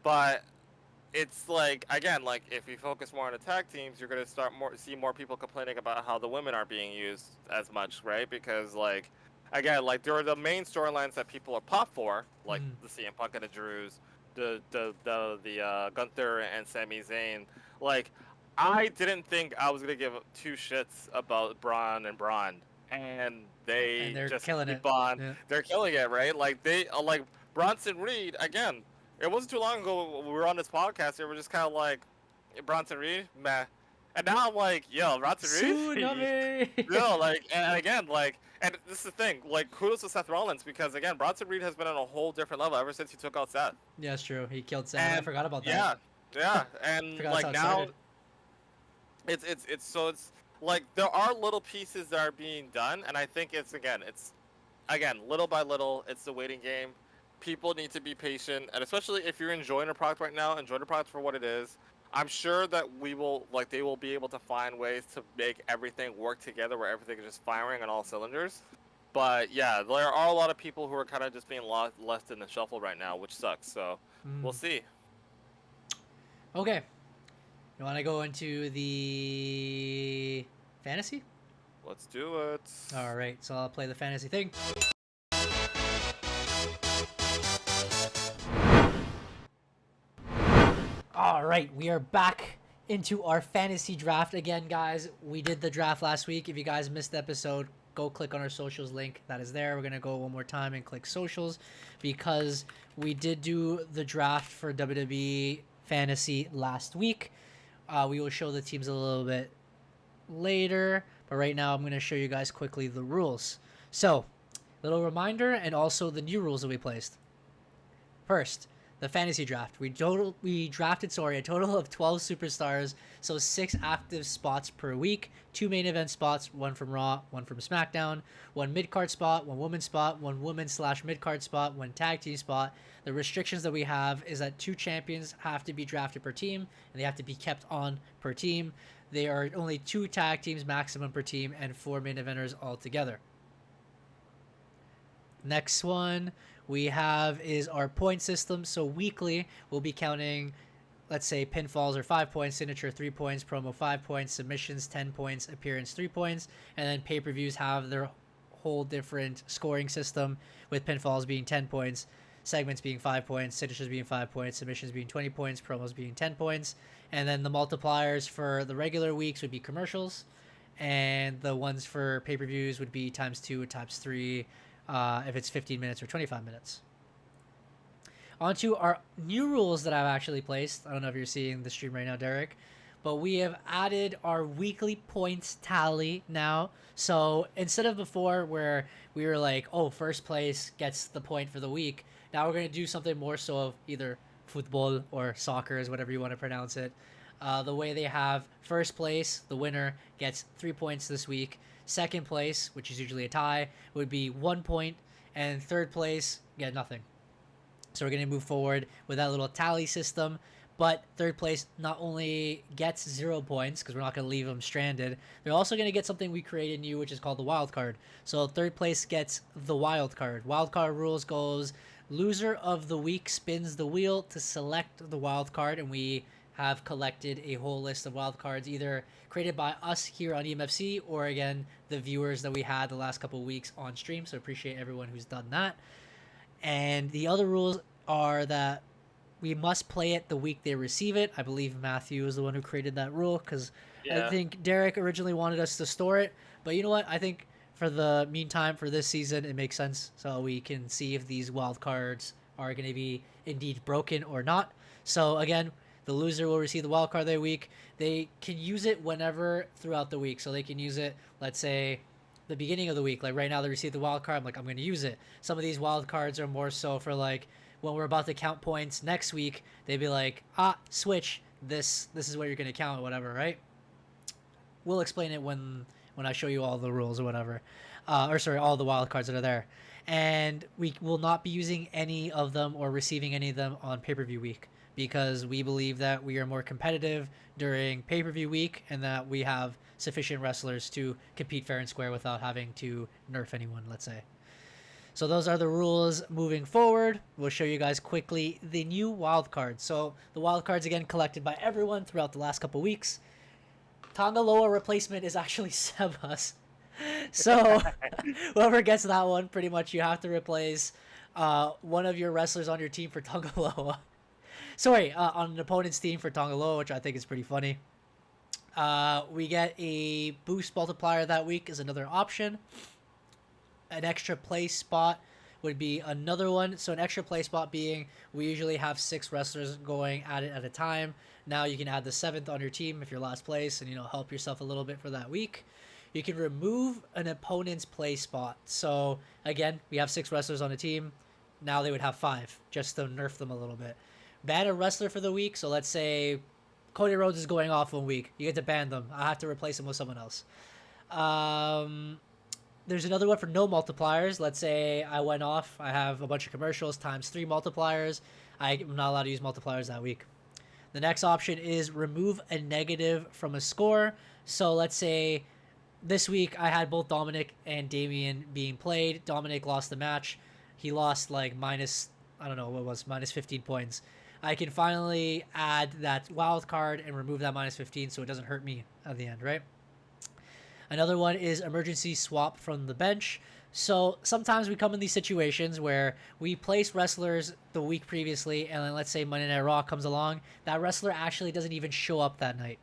But it's like, again, like, if you focus more on the tag teams, you're gonna see more people complaining about how the women aren't being used as much, right? Because, like, again, like, there are the main storylines that people are popped for, like the CM Punk and the Drews, the Gunther and Sami Zayn. Like, I didn't think I was gonna give 2 shits about Braun, and they're just killing keep it. on. Yeah. They're killing it, right? Like, they like Bronson Reed again. It wasn't too long ago we were on this podcast. We were just kind of like, Bronson Reed, meh. And now I'm like, yo, Bronson Reed. Yo, like, and again, like, and this is the thing, like, kudos to Seth Rollins because, again, Bronson Reed has been on a whole different level ever since he took out Seth. Yeah, it's true. He killed Seth. And I forgot about that. Yeah, and like now, it's like there are little pieces that are being done, and I think it's little by little. It's the waiting game. People need to be patient, and especially if you're enjoying a product right now, enjoy the product for what it is. I'm sure that they will be able to find ways to make everything work together where everything is just firing on all cylinders. But yeah, there are a lot of people who are kind of just being left in the shuffle right now, which sucks. So we'll see. Okay. You want to go into the fantasy? Let's do it. All right, so I'll play the fantasy thing. All right, we are back into our fantasy draft again, guys. We did the draft last week. If you guys missed the episode, go click on our socials link. That is there. We're going to go one more time and click socials because we did do the draft for WWE Fantasy last week. We will show the teams a little bit later, but right now I'm going to show you guys quickly the rules. So, little reminder and also the new rules that we placed. First, the fantasy draft. We drafted a total of 12 superstars, so 6 active spots per week, 2 main event spots, 1 from Raw, 1 from SmackDown, 1 mid-card spot, 1 women's spot, 1 women/mid-card spot, 1 tag team spot. The restrictions that we have is that 2 champions have to be drafted per team, and they have to be kept on per team. There are only 2 tag teams maximum per team and 4 main eventers altogether. Next one we have is our point system. So weekly, we'll be counting, let's say, pinfalls are 5 points, signature 3 points, promo 5 points, submissions 10 points, appearance 3 points, and then pay-per-views have their whole different scoring system with pinfalls being 10 points, segments being 5 points, signatures being 5 points, submissions being 20 points, promos being 10 points, and then the multipliers for the regular weeks would be commercials, and the ones for pay-per-views would be times 2 times 3 if it's 15 minutes or 25 minutes. On to our new rules that I've actually placed. I don't know if you're seeing the stream right now, Derek, but we have added our weekly points tally now. So instead of before where we were like, oh, first place gets the point for the week, now we're going to do something more so of either football or soccer, is whatever you want to pronounce it. The way they have first place, the winner gets 3 points this week. Second place, which is usually a tie, would be 1 point, and third place, get nothing. So we're going to move forward with that little tally system, but third place not only gets 0 points, because we're not going to leave them stranded, they're also going to get something we created new, which is called the wild card. So third place gets the wild card. Wild card rules goes, loser of the week spins the wheel to select the wild card, and we have collected a whole list of wild cards, either created by us here on EMFC or, again, the viewers that we had the last couple of weeks on stream. So appreciate everyone who's done that. And the other rules are that we must play it the week they receive it. I believe Matthew is the one who created that rule because I think Derek originally wanted us to store it. But you know what? I think for the meantime, for this season, it makes sense. So we can see if these wild cards are going to be indeed broken or not. So again, the loser will receive the wild card that week. They can use it whenever throughout the week. So they can use it, let's say, the beginning of the week. Like right now they receive the wild card. I'm like, I'm going to use it. Some of these wild cards are more so for like when we're about to count points next week. They'd be like, switch. This is what you're going to count or whatever, right? We'll explain it when I show you all the rules or whatever. All the wild cards that are there. And we will not be using any of them or receiving any of them on pay-per-view week. because we believe that we are more competitive during pay-per-view week and that we have sufficient wrestlers to compete fair and square without having to nerf anyone, let's say. So those are the rules moving forward. We'll show you guys quickly the new wild cards. So the wild cards, again, collected by everyone throughout the last couple weeks. Tangaloa replacement is actually Sebas. So whoever gets that one, pretty much you have to replace one of your wrestlers on your team for Tangaloa. Sorry, on an opponent's team for Tangaloa, which I think is pretty funny. We get a boost multiplier that week is another option. An extra play spot would be another one. So an extra play spot being we usually have 6 wrestlers going at it at a time. Now you can add the 7th on your team if you're last place and, help yourself a little bit for that week. You can remove an opponent's play spot. So again, we have 6 wrestlers on a team. Now they would have 5 just to nerf them a little bit. Ban a wrestler for the week. So let's say Cody Rhodes is going off 1 week. You get to ban them. I have to replace them with someone else. There's another one for no multipliers. Let's say I went off. I have a bunch of commercials times 3 multipliers. I'm not allowed to use multipliers that week. The next option is remove a negative from a score. So let's say this week I had both Dominic and Damian being played. Dominic lost the match. He lost minus 15 points. I can finally add that wild card and remove that minus 15 so it doesn't hurt me at the end, right? Another one is emergency swap from the bench. So sometimes we come in these situations where we place wrestlers the week previously, and then let's say Monday Night Raw comes along. That wrestler actually doesn't even show up that night.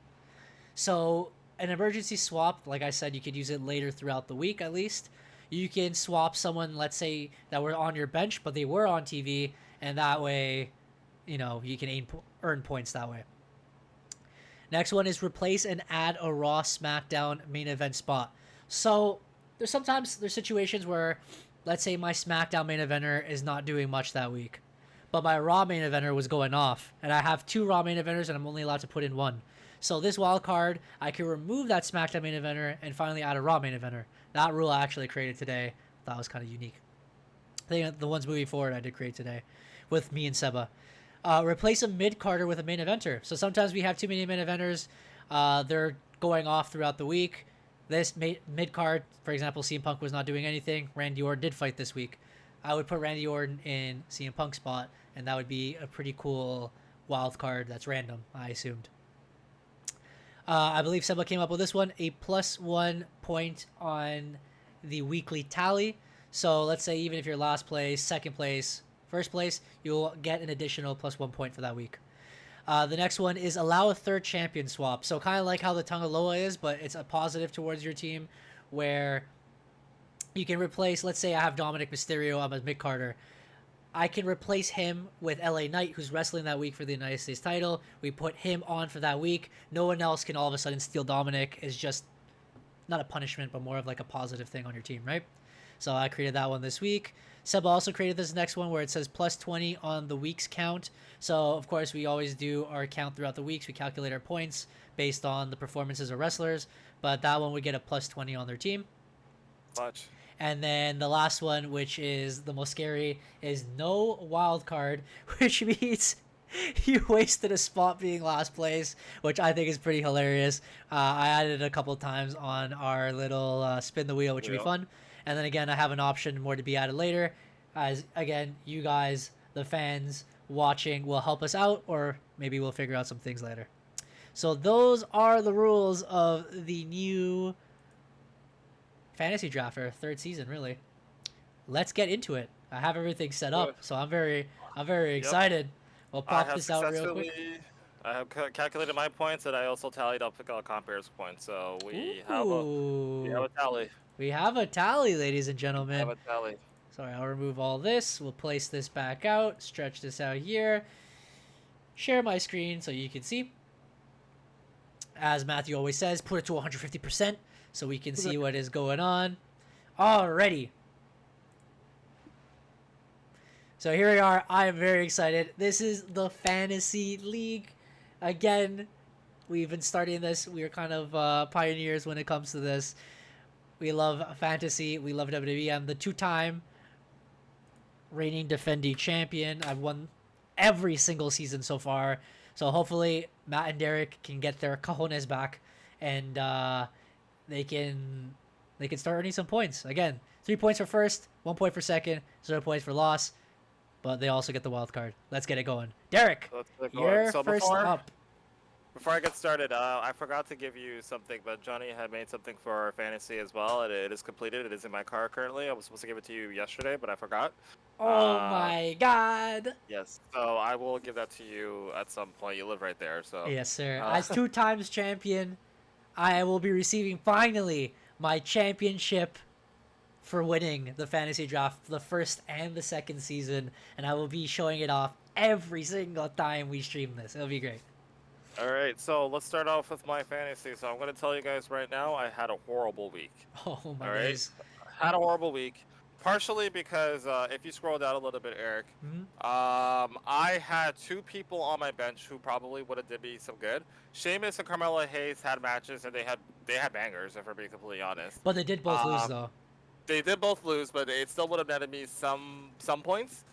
So an emergency swap, like I said, you could use it later throughout the week at least. You can swap someone, let's say, that were on your bench, but they were on TV, and that way, you can earn points that way. Next one is replace and add a Raw SmackDown main event spot. So there's situations where, let's say my SmackDown main eventer is not doing much that week, but my Raw main eventer was going off, and I have 2 Raw main eventers, and I'm only allowed to put in 1. So this wild card, I can remove that SmackDown main eventer and finally add a Raw main eventer. That rule I actually created today. That was kind of unique. I think the ones moving forward I did create today with me and Seba. Replace a mid-carder with a main eventer. So sometimes we have too many main eventers. They're going off throughout the week. This mid-card, for example, CM Punk was not doing anything. Randy Orton did fight this week. I would put Randy Orton in CM Punk's spot, and that would be a pretty cool wild card that's random, I assumed. I believe Seba came up with this one, a +1 point on the weekly tally. So let's say even if you're last place, second place, first place, you'll get an additional +1 point for that week. The next one is allow a third champion swap. So kind of like how the Tangaloa is, but it's a positive towards your team where you can replace, let's say I have Dominic Mysterio, I'm a mid-carder. I can replace him with LA Knight, who's wrestling that week for the United States title. We put him on for that week. No one else can all of a sudden steal Dominic. It's just not a punishment, but more of like a positive thing on your team, right? So I created that one this week. Seb also created this next one where it says +20 on the week's count. So, of course, we always do our count throughout the weeks. We calculate our points based on the performances of wrestlers. But that one would get a +20 on their team. Much. And then the last one, which is the most scary, is no wild card, which means you wasted a spot being last place, which I think is pretty hilarious. I added it a couple times on our little spin the wheel, which would be fun. And then again, I have an option more to be added later. As again, you guys, the fans watching, will help us out, or maybe we'll figure out some things later. So those are the rules of the new fantasy draft for 3rd season, really. Let's get into it. I have everything set up, so I'm very excited. We'll pop this out real quick. I have calculated my points, and I also tallied up Compare's points. So we have a tally. We have a tally, ladies and gentlemen. We have a tally. Sorry, I'll remove all this. We'll place this back out. Stretch this out here. Share my screen so you can see. As Matthew always says, put it to 150%. So we can see what is going on. Alrighty. So here we are. I am very excited. This is the Fantasy League. Again, we've been starting this. We are kind of pioneers when it comes to this. We love fantasy. We love WWE. I'm the 2-time reigning defending champion. I've won every single season so far. So hopefully Matt and Derek can get their cojones back, and they can start earning some points. Again, 3 points for first, 1 point for second, 0 points for loss, but they also get the wild card. Let's get it going. Derek, you're first up. Before I get started, I forgot to give you something, but Johnny had made something for our fantasy as well. It is completed. It is in my car currently. I was supposed to give it to you yesterday, but I forgot. Oh my God. Yes, so I will give that to you at some point. You live right there, so. Yes, sir. As 2 times champion, I will be receiving finally my championship for winning the fantasy draft for the first and the second season, and I will be showing it off every single time we stream this. It'll be great. All right, so let's start off with my fantasy. So I'm going to tell you guys right now, I had a horrible week. Oh my days. I had a horrible week, partially because if you scroll down a little bit, Eric, I had 2 people on my bench who probably would have did me some good. Sheamus and Carmelo Hayes had matches, and they had bangers, if we're being completely honest. But they did both lose, though. They did both lose, but it still would have netted me some points.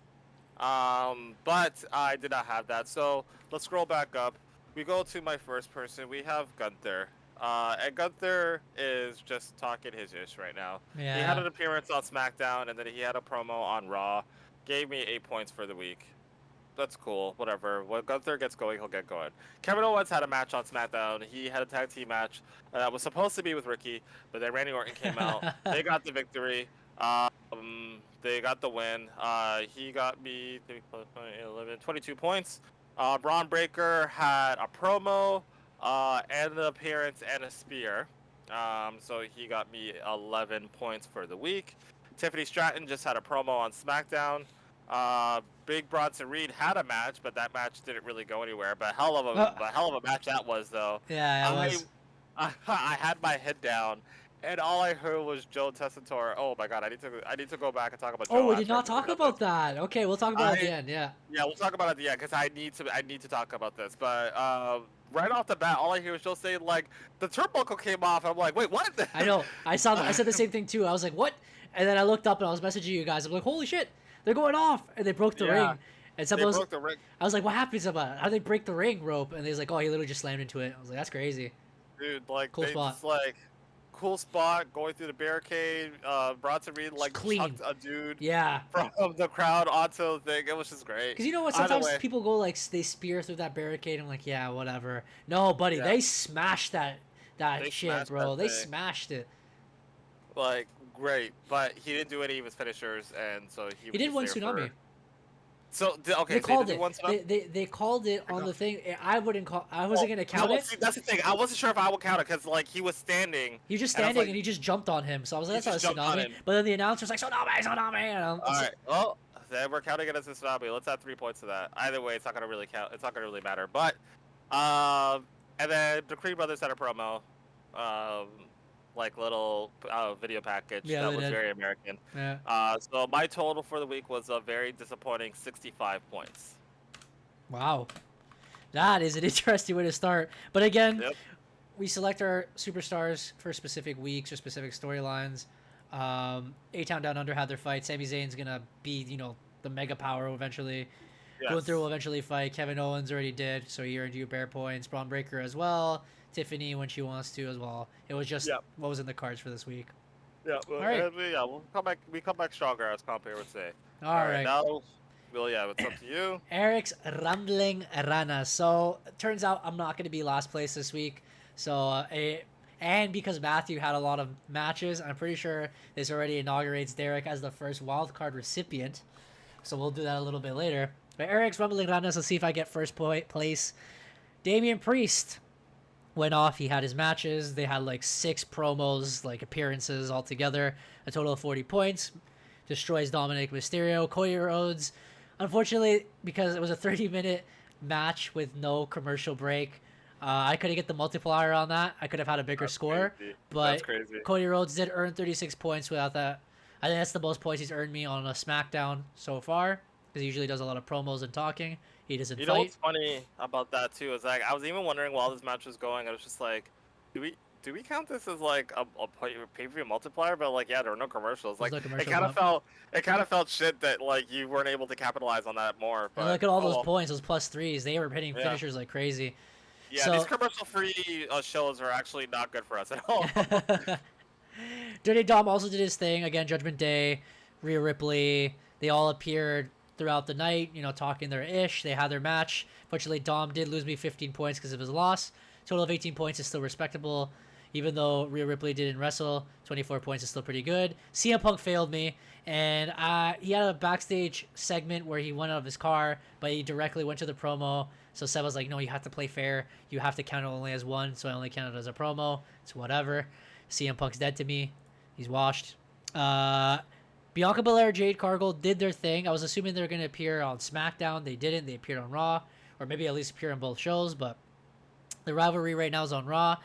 But I did not have that. So let's scroll back up. We go to my first person. We have Gunther. And Gunther is just talking his ish right now. Yeah. He had an appearance on SmackDown, and then he had a promo on Raw. Gave me 8 points for the week. That's cool. Whatever. When Gunther gets going, he'll get going. Kevin Owens had a match on SmackDown. He had a tag team match that was supposed to be with Ricky, but then Randy Orton came out. They got the victory. They got the win. He got me 22 points. Braun Breaker had a promo, and an appearance and a spear. So he got me 11 points for the week. Tiffany Stratton just had a promo on SmackDown. Big Bronson Reed had a match, but that match didn't really go anywhere. But hell of a match that was, though. Yeah, it was. I had my head down, and all I heard was Joe Tessitore. Oh my God, I need to go back and talk about Joe. Oh, we did not talk about that. Okay, we'll talk about it at the end. Yeah. Yeah, we'll talk about it at the end because I need to talk about this. But right off the bat, all I hear was Joe saying like the turnbuckle came off. I'm like, wait, what? I know. I said the same thing too. I was like, what? And then I looked up and I was messaging you guys. I'm like, holy shit, they're going off, and they broke the ring. And someone broke the ring. I was like, what happened to that? How did they break the ring rope? And they was like, oh, he literally just slammed into it. I was like, that's crazy. Dude, like cool spot. Just, like cool spot going through the barricade. Bronson Reed like chucked a dude from the crowd onto the thing. It was just great. Because you know what? Sometimes people go like they spear through that barricade. I'm like, yeah, whatever. No, buddy, they smashed that shit, bro. They smashed it. Like great, but he didn't do any of his finishers, and so he did one tsunami. So okay, they called it. They called it on the thing. I wasn't gonna count it. That's the thing. I wasn't sure if I would count it because like he was standing. He was just standing and he just jumped on him. So I was like, that's not a tsunami. But then the announcer's like, tsunami. All right. Well, then we're counting it as a tsunami. Let's add 3 points to that. Either way, it's not gonna really count. It's not gonna really matter. But and then the Creed brothers had a promo. Like little video package that was very American. Yeah. So my total for the week was a very disappointing 65 points. Wow, that is an interesting way to start. But again, we select our superstars for specific weeks or specific storylines. A-Town Down Under had their fight. Sami Zayn's gonna be, the mega power eventually. Yes. Gunther will eventually fight. Kevin Owens already did, so he earned you bear points. Braun Breaker as well. Tiffany when she wants to as well. It was just what was in the cards for this week. Yeah, well, all right. We'll come back. We come back stronger, as Compare would say. All right. Now, it's up to you. Eric's Rambling Rana. So it turns out I'm not going to be last place this week. So and because Matthew had a lot of matches, I'm pretty sure this already inaugurates Derek as the first wild card recipient. So we'll do that a little bit later. But Eric's Rambling Rana. Let's see if I get first place. Damian Priest went off. He had his matches. They had like 6 promos, like appearances altogether. A total of 40 points. Destroys Dominic Mysterio. Cody Rhodes, unfortunately, because it was a 30-minute match with no commercial break, I couldn't get the multiplier on that. I could have had a bigger score. Crazy. But Cody Rhodes did earn 36 points without that. I think that's the most points he's earned me on a SmackDown so far, because he usually does a lot of promos and talking. He doesn't fight. You know what's funny about that too is like I was even wondering while this match was going, I was just like, do do we count this as like a pay-per-view multiplier? But like, yeah, there were no commercials. Like, No commercials, it kind of felt shit that like you weren't able to capitalize on that more. But and look at all those points, those +3s. They were hitting finishers like crazy. Yeah, so, these commercial-free shows are actually not good for us at all. Dirty Dom also did his thing again. Judgment Day, Rhea Ripley. They all appeared throughout the night, talking their ish. They had their match. Fortunately, Dom did lose me 15 points because of his loss. Total of 18 points is still respectable. Even though Rhea Ripley didn't wrestle, 24 points is still pretty good. CM Punk failed me, and he had a backstage segment where he went out of his car, but he directly went to the promo. So Seb was like, no, you have to play fair. You have to count it only as one, so I only count it as a promo. It's whatever. CM Punk's dead to me. He's washed. Bianca Belair, Jade Cargill did their thing. I was assuming they were going to appear on SmackDown. They didn't. They appeared on Raw, or maybe at least appear on both shows, but the rivalry right now is on Raw.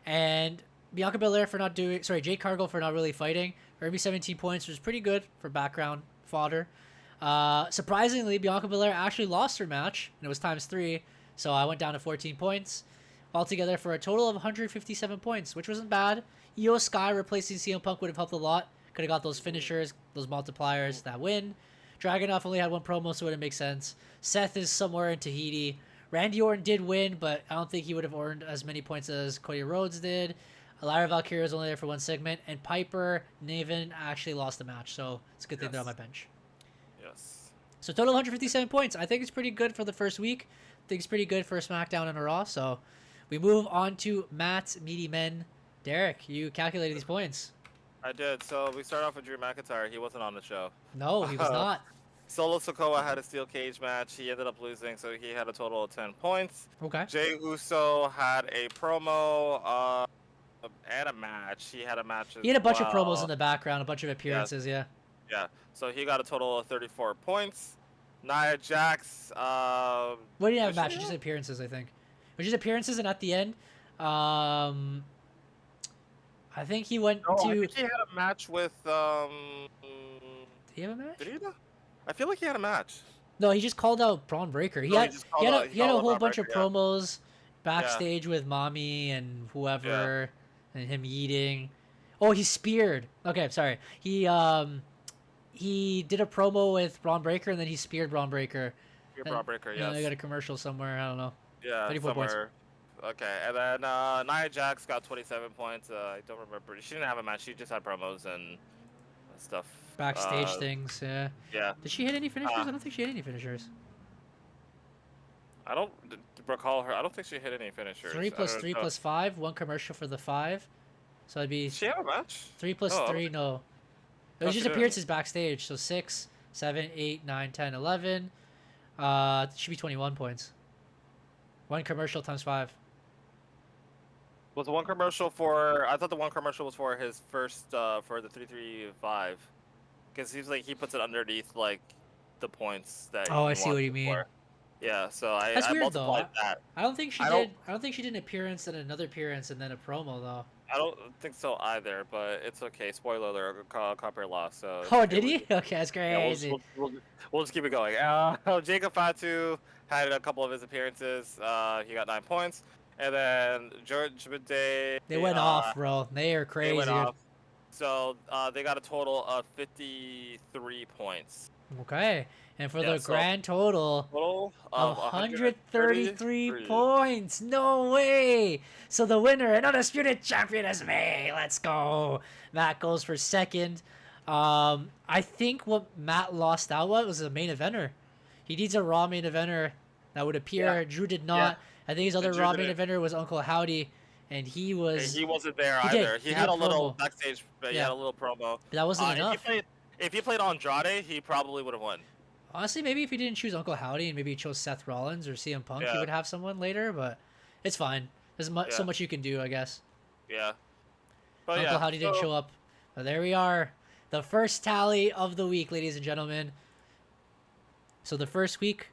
And Bianca Belair Jade Cargill for not really fighting. Earned me 17 points, which is pretty good for background fodder. Surprisingly, Bianca Belair actually lost her match, and it was ×3, so I went down to 14 points altogether for a total of 157 points, which wasn't bad. Io Sky replacing CM Punk would have helped a lot. Could have got those finishers, those multipliers, that win. Dragunov only had one promo, so it wouldn't make sense. Seth is somewhere in Tahiti. Randy Orton did win, but I don't think he would have earned as many points as Cody Rhodes did. Lyra Valkyria was only there for one segment, and Piper Niven actually lost the match, so it's a good thing they're on my bench. Yes. So total 157 points. I think it's pretty good for the first week. I think it's pretty good for a SmackDown and a Raw. So we move on to Matt's Meaty Men. Derek, you calculated these points. I did. So we start off with Drew McIntyre. He wasn't on the show. No, he was not. Solo Sikoa had a steel cage match. He ended up losing, so he had a total of 10 points. Okay. Jey Uso had a promo and a match. He had a match He had a bunch of promos in the background, a bunch of appearances, yeah. Yeah. So he got a total of 34 points. Nia Jax. What did he have a match? Just appearances, I think. It was just appearances, and at the end, I think he went to. I think he had a match with. Did he have a match? Did he? I feel like he had a match. No, he just called out Braun Breaker. He had a whole bunch of promos backstage with Mommy and whoever, and him eating. Oh, he speared. Okay, sorry. He did a promo with Braun Breaker, and then he speared Braun Breaker. Braun Breaker, yes. And they got a commercial somewhere. I don't know. Yeah, 34 somewhere. Points. Okay, and then Nia Jax got 27 points. I don't remember. She didn't have a match. She just had promos and stuff. Backstage things, yeah. Yeah. Did she hit any finishers? I don't think she hit any finishers. I don't recall her. I don't think she hit any finishers. 3 plus 3 plus 5. One commercial for the 5. So it'd be. Did she have a match? 3 plus 3, no. It was just appearances backstage. So 6, 7, 8, 9, 10, 11. Should be 21 points. One commercial times 5. Was the one commercial for? I thought the one commercial was for his first for the 335, because he's like he puts it underneath like the points that. Oh, I see what you mean. Yeah, so I That's weird, multiplied though. that. I don't think she did. I don't think she did an appearance and another appearance and then a promo though. I don't think so either, but it's okay. Spoiler alert: Compare lost. So. Oh, did he? Okay, that's crazy. Yeah, we'll just keep it going. Jacob Fatu had a couple of his appearances. He got 9 points. And then Judgment Day. They went off, bro. They are crazy. They went off. So they got a total of 53 points. Okay. And for the grand total of 133 points. No way. So the winner and undisputed champion is me. Let's go. Matt goes for second. I think what Matt lost out was a main eventer. He needs a Raw main eventer that would appear. Yeah. Drew did not. Yeah. I think his other Raw main eventer was Uncle Howdy, and he wasn't there either. He had a little backstage, but he had a little promo. But that wasn't enough. If he played Andrade, he probably would have won. Honestly, maybe if he didn't choose Uncle Howdy and maybe he chose Seth Rollins or CM Punk, he would have someone later, but it's fine. There's so much you can do, I guess. Yeah. But Uncle Howdy didn't show up. But there we are. The first tally of the week, ladies and gentlemen. So the first week,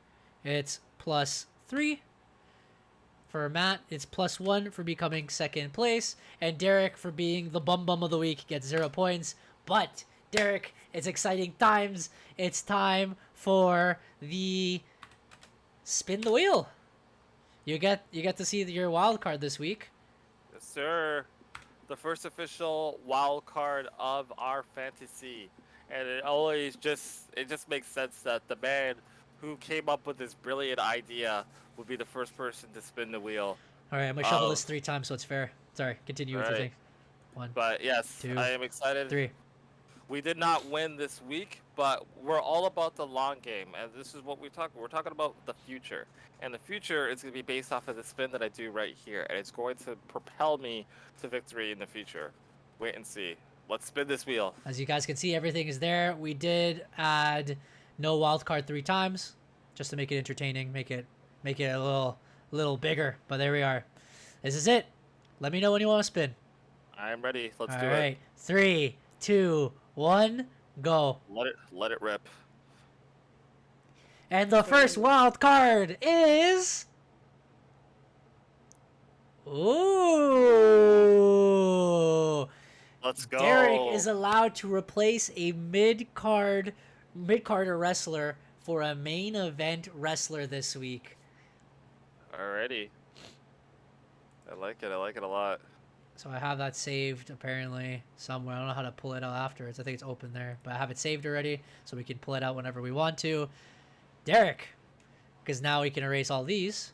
it's +3. For Matt, it's +1 for becoming second place. And Derek, for being the bum of the week, gets 0 points. But, Derek, it's exciting times. It's time for the spin the wheel. You get to see your wild card this week. Yes, sir. the first official wild card of our fantasy. And it just makes sense that the man who came up with this brilliant idea would be the first person to spin the wheel. All right, I'm gonna shuffle this 3 times so it's fair. Sorry, continue with your thing. 1, But yes, 2, I am excited. 3. We did not win this week, but we're all about the long game, and this is what we're talking about the future. And the future is going to be based off of the spin that I do right here, and it's going to propel me to victory in the future. Wait and see. Let's spin this wheel. As you guys can see, everything is there. We did add no wild card 3 times, just to make it entertaining, make it a little bigger. But there we are. This is it. Let me know when you want to spin. I'm ready. Let's do it. All right, 3, 2, 1, go. Let it rip. And the first wild card is... Ooh! Let's go. Derek is allowed to replace a mid-carder wrestler for a main event wrestler this week. Alrighty. I like it a lot. So I have that saved apparently somewhere. I don't know how to pull it out afterwards. I think it's open there, but I have it saved already, so we can pull it out whenever we want to. Derek, because now we can erase all these.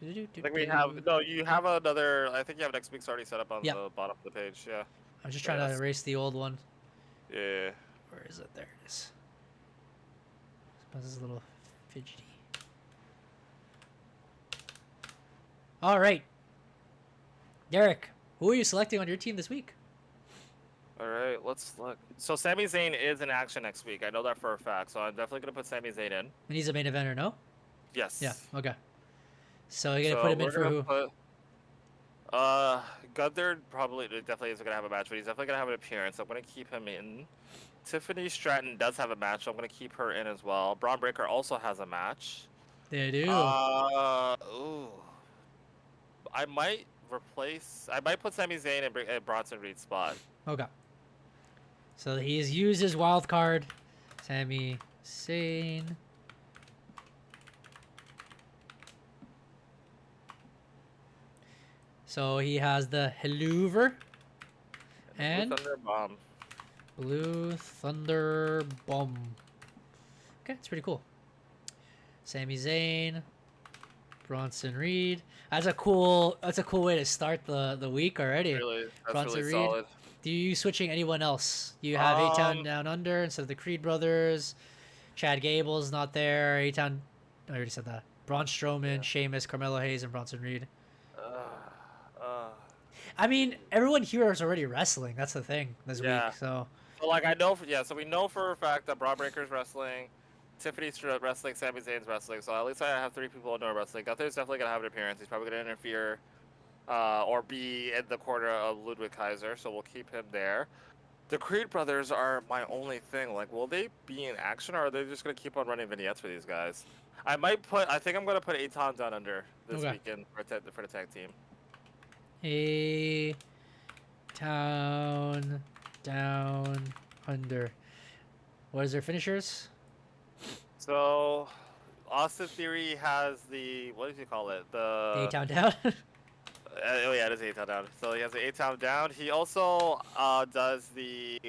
I think we have you have another. I think you have next week's already set up on the bottom of the page. Yeah. I'm just trying to erase the old one. Yeah. Where is it? There it is. This is a little fidgety. All right. Derek, who are you selecting on your team this week? All right, let's look. So Sami Zayn is in action next week. I know that for a fact. So I'm definitely gonna put Sami Zayn in. And he's a main eventer, no? Yes. Yeah. Okay. So you're gonna put him in for who? Gunther definitely isn't gonna have a match, but he's definitely gonna have an appearance. I'm gonna keep him in. Tiffany Stratton does have a match, so I'm gonna keep her in as well. Braun Breaker also has a match. They do. Ooh. I might put Sami Zayn in Bronson Reed's spot. Okay. So he has used his wild card. Sami Zayn. So he has the Helluver and Blue Thunder Bomb. Okay, it's pretty cool. Sami Zayn, Bronson Reed. That's a cool way to start the week already. Really, that's Bronson really Reed. solid. Do you switching anyone else? You have A-Town Down Under instead of the Creed brothers. Chad Gable's not there. A-Town, I already said that. Braun Strowman, Sheamus, Carmelo Hayes, and Bronson Reed. I mean, everyone here is already wrestling. That's the thing this week. So like I know, so we know for a fact that Braun Breaker's wrestling, Tiffany's wrestling, Sami Zayn's wrestling. So at least I have 3 people who know wrestling. Gunther's definitely gonna have an appearance. He's probably gonna interfere, or be in the corner of Ludwig Kaiser. So we'll keep him there. The Creed brothers are my only thing. Like, will they be in action, or are they just gonna keep on running vignettes for these guys? I think I'm gonna put A-Town Down Under this weekend for the tag team. A-Town Down Under. What is their finishers? So, Austin Theory has the, what did you call it? The A-Town Down. Oh yeah, it is A-Town Down. So he has the A-Town Down. He also does the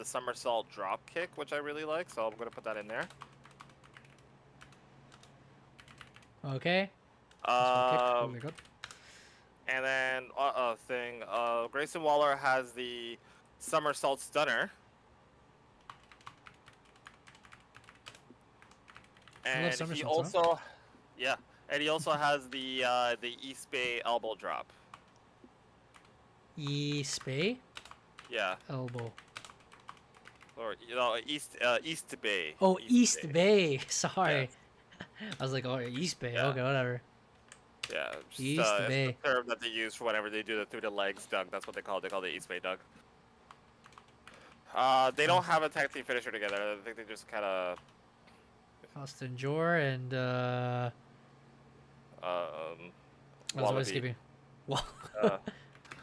somersault drop kick, which I really like. So I'm gonna put that in there. Okay. And then Grayson Waller has the somersault stunner. And he also, and he also has the East Bay elbow drop. East Bay? Yeah. Elbow. Or East Bay. Oh, East Bay. Sorry. Yeah. I was like, oh, East Bay. Yeah. Okay, whatever. Yeah. East Bay. It's the term that they use for whenever they do the through the legs dunk. That's what they call it. They call it the East Bay dunk. They don't have a tag team finisher together. I think they just kind of. Austin Jor and Wallaby.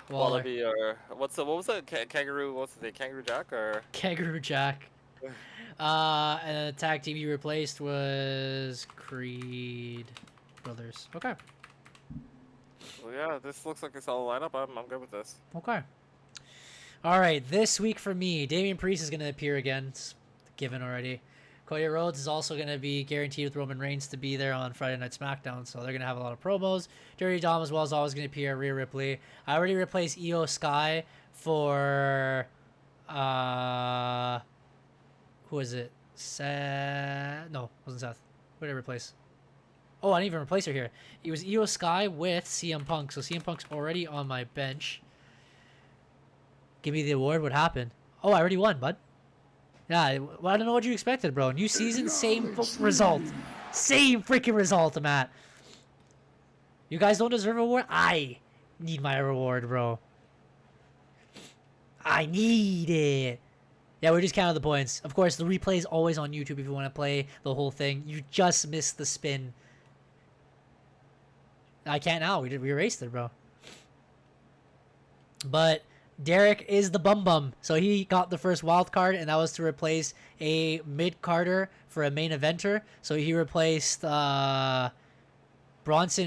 Wallaby or what was it? Kangaroo? What's the name? Kangaroo Jack or Kangaroo Jack? And the tag team you replaced was Creed brothers. Okay. Well, yeah, this looks like a solid lineup. I'm good with this. Okay. All right, this week for me, Damian Priest is going to appear again. It's given already. Cody Rhodes is also going to be guaranteed with Roman Reigns to be there on Friday Night SmackDown, so they're going to have a lot of promos. Dirty Dom as well is always going to appear. Rhea Ripley. I already replaced Io Sky for who is it? Seth? No, it wasn't Seth. Who did I replace? Oh, I didn't even replace her here. It was Io Sky with CM Punk, so CM Punk's already on my bench. Give me the award. What happened? Oh, I already won, bud. Yeah, well, I don't know what you expected, bro. New season, same result. Same freaking result, Matt. You guys don't deserve a reward? I need my reward, bro. I need it. Yeah, we just counted the points. Of course, the replay is always on YouTube if you want to play the whole thing. You just missed the spin. I can't now. We erased it, bro. But Derek is the bum, so he got the first wild card, and that was to replace a mid-carder for a main eventer. So he replaced Bronson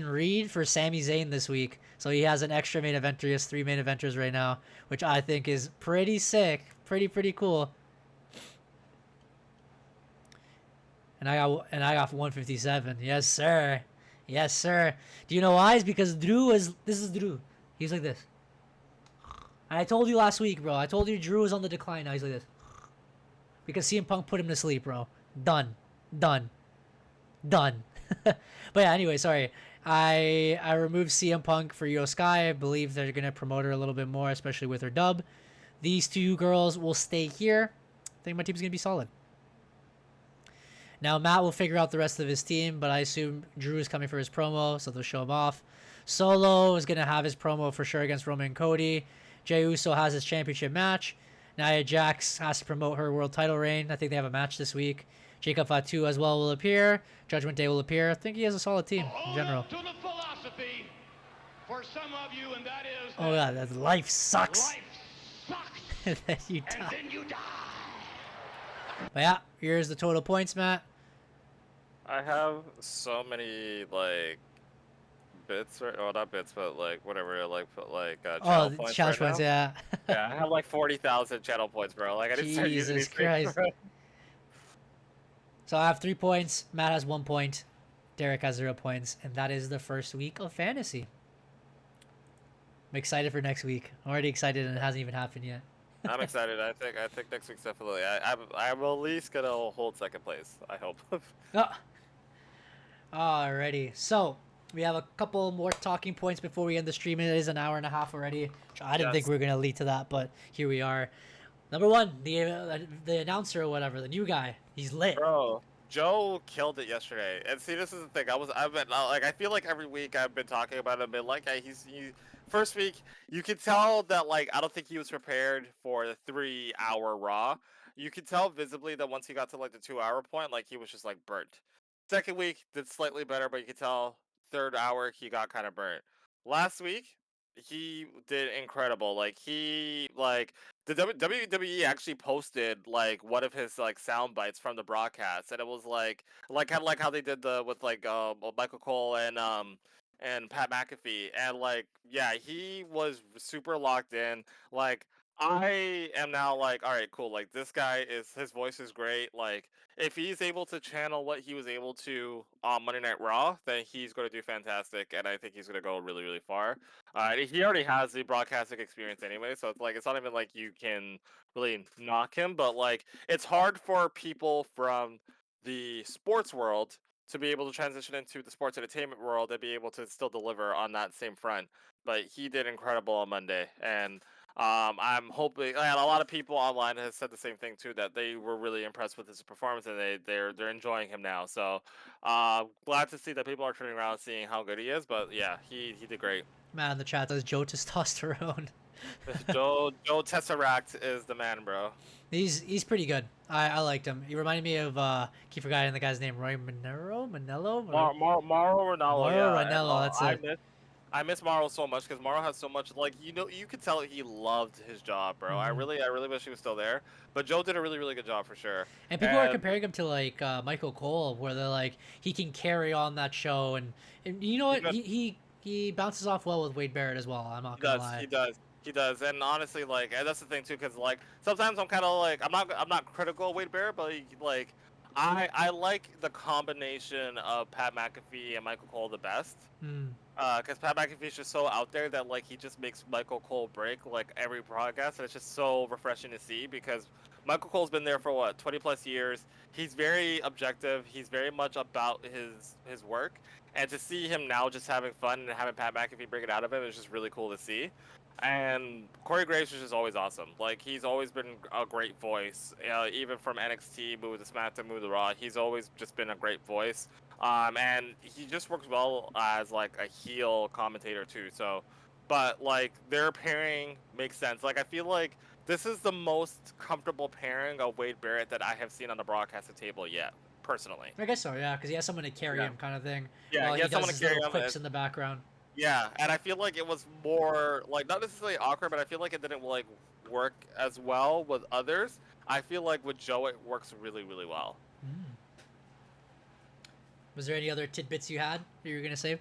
Reed for Sami Zayn this week. So he has an extra main eventer. He has 3 main eventers right now, which I think is pretty sick, pretty cool. And I got 157. Yes, sir. Yes, sir. Do you know why? It's because this is Drew. He's like this. And I told you last week, bro. I told you Drew was on the decline. Now he's like this. Because CM Punk put him to sleep, bro. Done. But yeah, anyway, sorry. I removed CM Punk for Io Sky. I believe they're going to promote her a little bit more, especially with her dub. These 2 girls will stay here. I think my team's going to be solid. Now, Matt will figure out the rest of his team, but I assume Drew is coming for his promo, so they'll show him off. Solo is going to have his promo for sure against Roman and Cody. Jey Uso has his championship match. Nia Jax has to promote her world title reign. I think they have a match this week. Jacob Fatu as well will appear. Judgment Day will appear. I think he has a solid team in general. To the philosophy for some of you, and that is oh yeah, that life sucks. Life sucks. Then you die. And then you die. But yeah, here's the total points, Matt. I have so many like bits, or well, not bits, but like whatever, channel points. Challenge points, yeah. Yeah, I have like 40,000 channel points, bro. Like I didn't start using these Christ. things, So I have 3 points. Matt has 1 point. Derek has 0 points, and that is the first week of fantasy. I'm excited for next week. I'm already excited, and it hasn't even happened yet. I'm excited. I think next week's definitely. I'm at least gonna hold second place. I hope. Alrighty. So we have a couple more talking points before we end the stream. It is an hour and a half already. I didn't think we were gonna lead to that, but here we are. Number 1, the announcer or whatever, the new guy. He's lit. Bro, Joe killed it yesterday. And see, this is the thing. I feel like every week I've been talking about him. And like, first week, you could tell that like I don't think he was prepared for the 3-hour Raw. You could tell visibly that once he got to like the 2-hour point, like he was just like burnt. Second week did slightly better, but you could tell 3rd hour he got kind of burnt. Last week he did incredible. Like the WWE actually posted like one of his like sound bites from the broadcast, and it was like kind of like how they did with Michael Cole and Pat McAfee, and like yeah, he was super locked in. Like I am now like, all right, cool. Like this guy his voice is great. Like if he's able to channel what he was able to on Monday Night Raw, then he's going to do fantastic, and I think he's going to go really, really far. He already has the broadcasting experience anyway, so it's not even like you can really knock him, but like it's hard for people from the sports world to be able to transition into the sports entertainment world and be able to still deliver on that same front. But he did incredible on Monday, and I'm hoping, and a lot of people online has said the same thing too, that they were really impressed with his performance, and they're enjoying him now. So glad to see that people are turning around and seeing how good he is. But yeah, he did great. Man in the chat does Joe Testosterone. Joe Tesseract is the man, bro. He's pretty good. I liked him. He reminded me of keep forgetting the guy's name, Roy Mauro. Mauro Ranallo. That's it. I miss Mauro so much because Mauro has so much, like, you could tell he loved his job, bro. I really wish he was still there. But Joe did a really, really good job for sure. And people are comparing him to like Michael Cole, where they're like he can carry on that show, and you know what, he he bounces off well with Wade Barrett as well. I'm not gonna lie. He does, and honestly, like, and that's the thing too, because like sometimes I'm kind of like I'm not critical of Wade Barrett, but like I like the combination of Pat McAfee and Michael Cole the best. Because Pat McAfee's just so out there that like he just makes Michael Cole break like every broadcast, and it's just so refreshing to see because Michael Cole's been there for what 20 plus years. He's very objective. He's very much about his work, and to see him now just having fun and having Pat McAfee bring it out of him is just really cool to see. And Corey Graves is just always awesome. Like he's always been a great voice, even from NXT, move to SmackDown, move to Raw. He's always just been a great voice. And he just works well as like a heel commentator too. So, but like their pairing makes sense. Like I feel like this is the most comfortable pairing of Wade Barrett that I have seen on the broadcasting table yet, personally. I guess so, yeah, because he has someone to carry him, kind of thing. Yeah, while he has someone to carry him. Quips in the background. Yeah, and I feel like it was more like not necessarily awkward, but I feel like it didn't like work as well with others. I feel like with Joe it works really, really well. Was there any other tidbits you had that you were gonna say?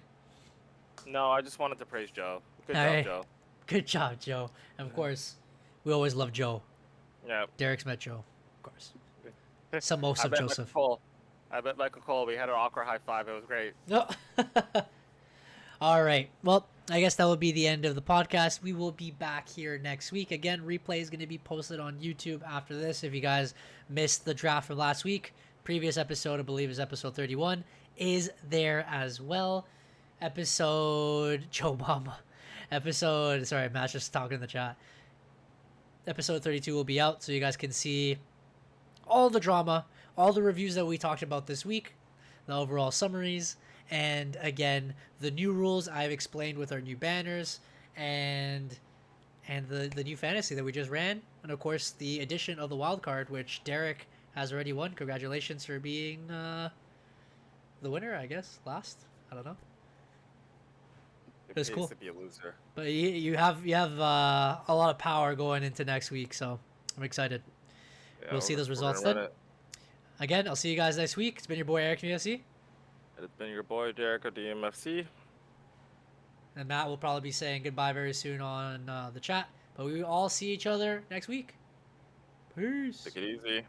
No, I just wanted to praise Joe. Good job, Joe. Good job, Joe. And of course, we always love Joe. Yeah. Derek's met Joe, of course. Some most of Joseph. I bet Michael Cole. We had an awkward high five. It was great. No. All right. Well, I guess that will be the end of the podcast. We will be back here next week. Again, replay is going to be posted on YouTube after this. If you guys missed the draft from last week, previous episode, I believe, is episode 31, is there as well. Joe Mama. Sorry, Matt's just talking in the chat. Episode 32 will be out, so you guys can see all the drama, all the reviews that we talked about this week, the overall summaries, and again, the new rules I've explained with our new banners, and the new fantasy that we just ran, and of course the addition of the wild card, which Derek has already won. Congratulations for being the winner, I guess. Last, I don't know. It's cool. To be a loser. But you have a lot of power going into next week, so I'm excited. Yeah, we'll see those results then. Again, I'll see you guys next week. It's been your boy Eric from EMFC. It's been your boy Derek of the EMFC. And Matt will probably be saying goodbye very soon on the chat. But we will all see each other next week. Peace. Take it easy.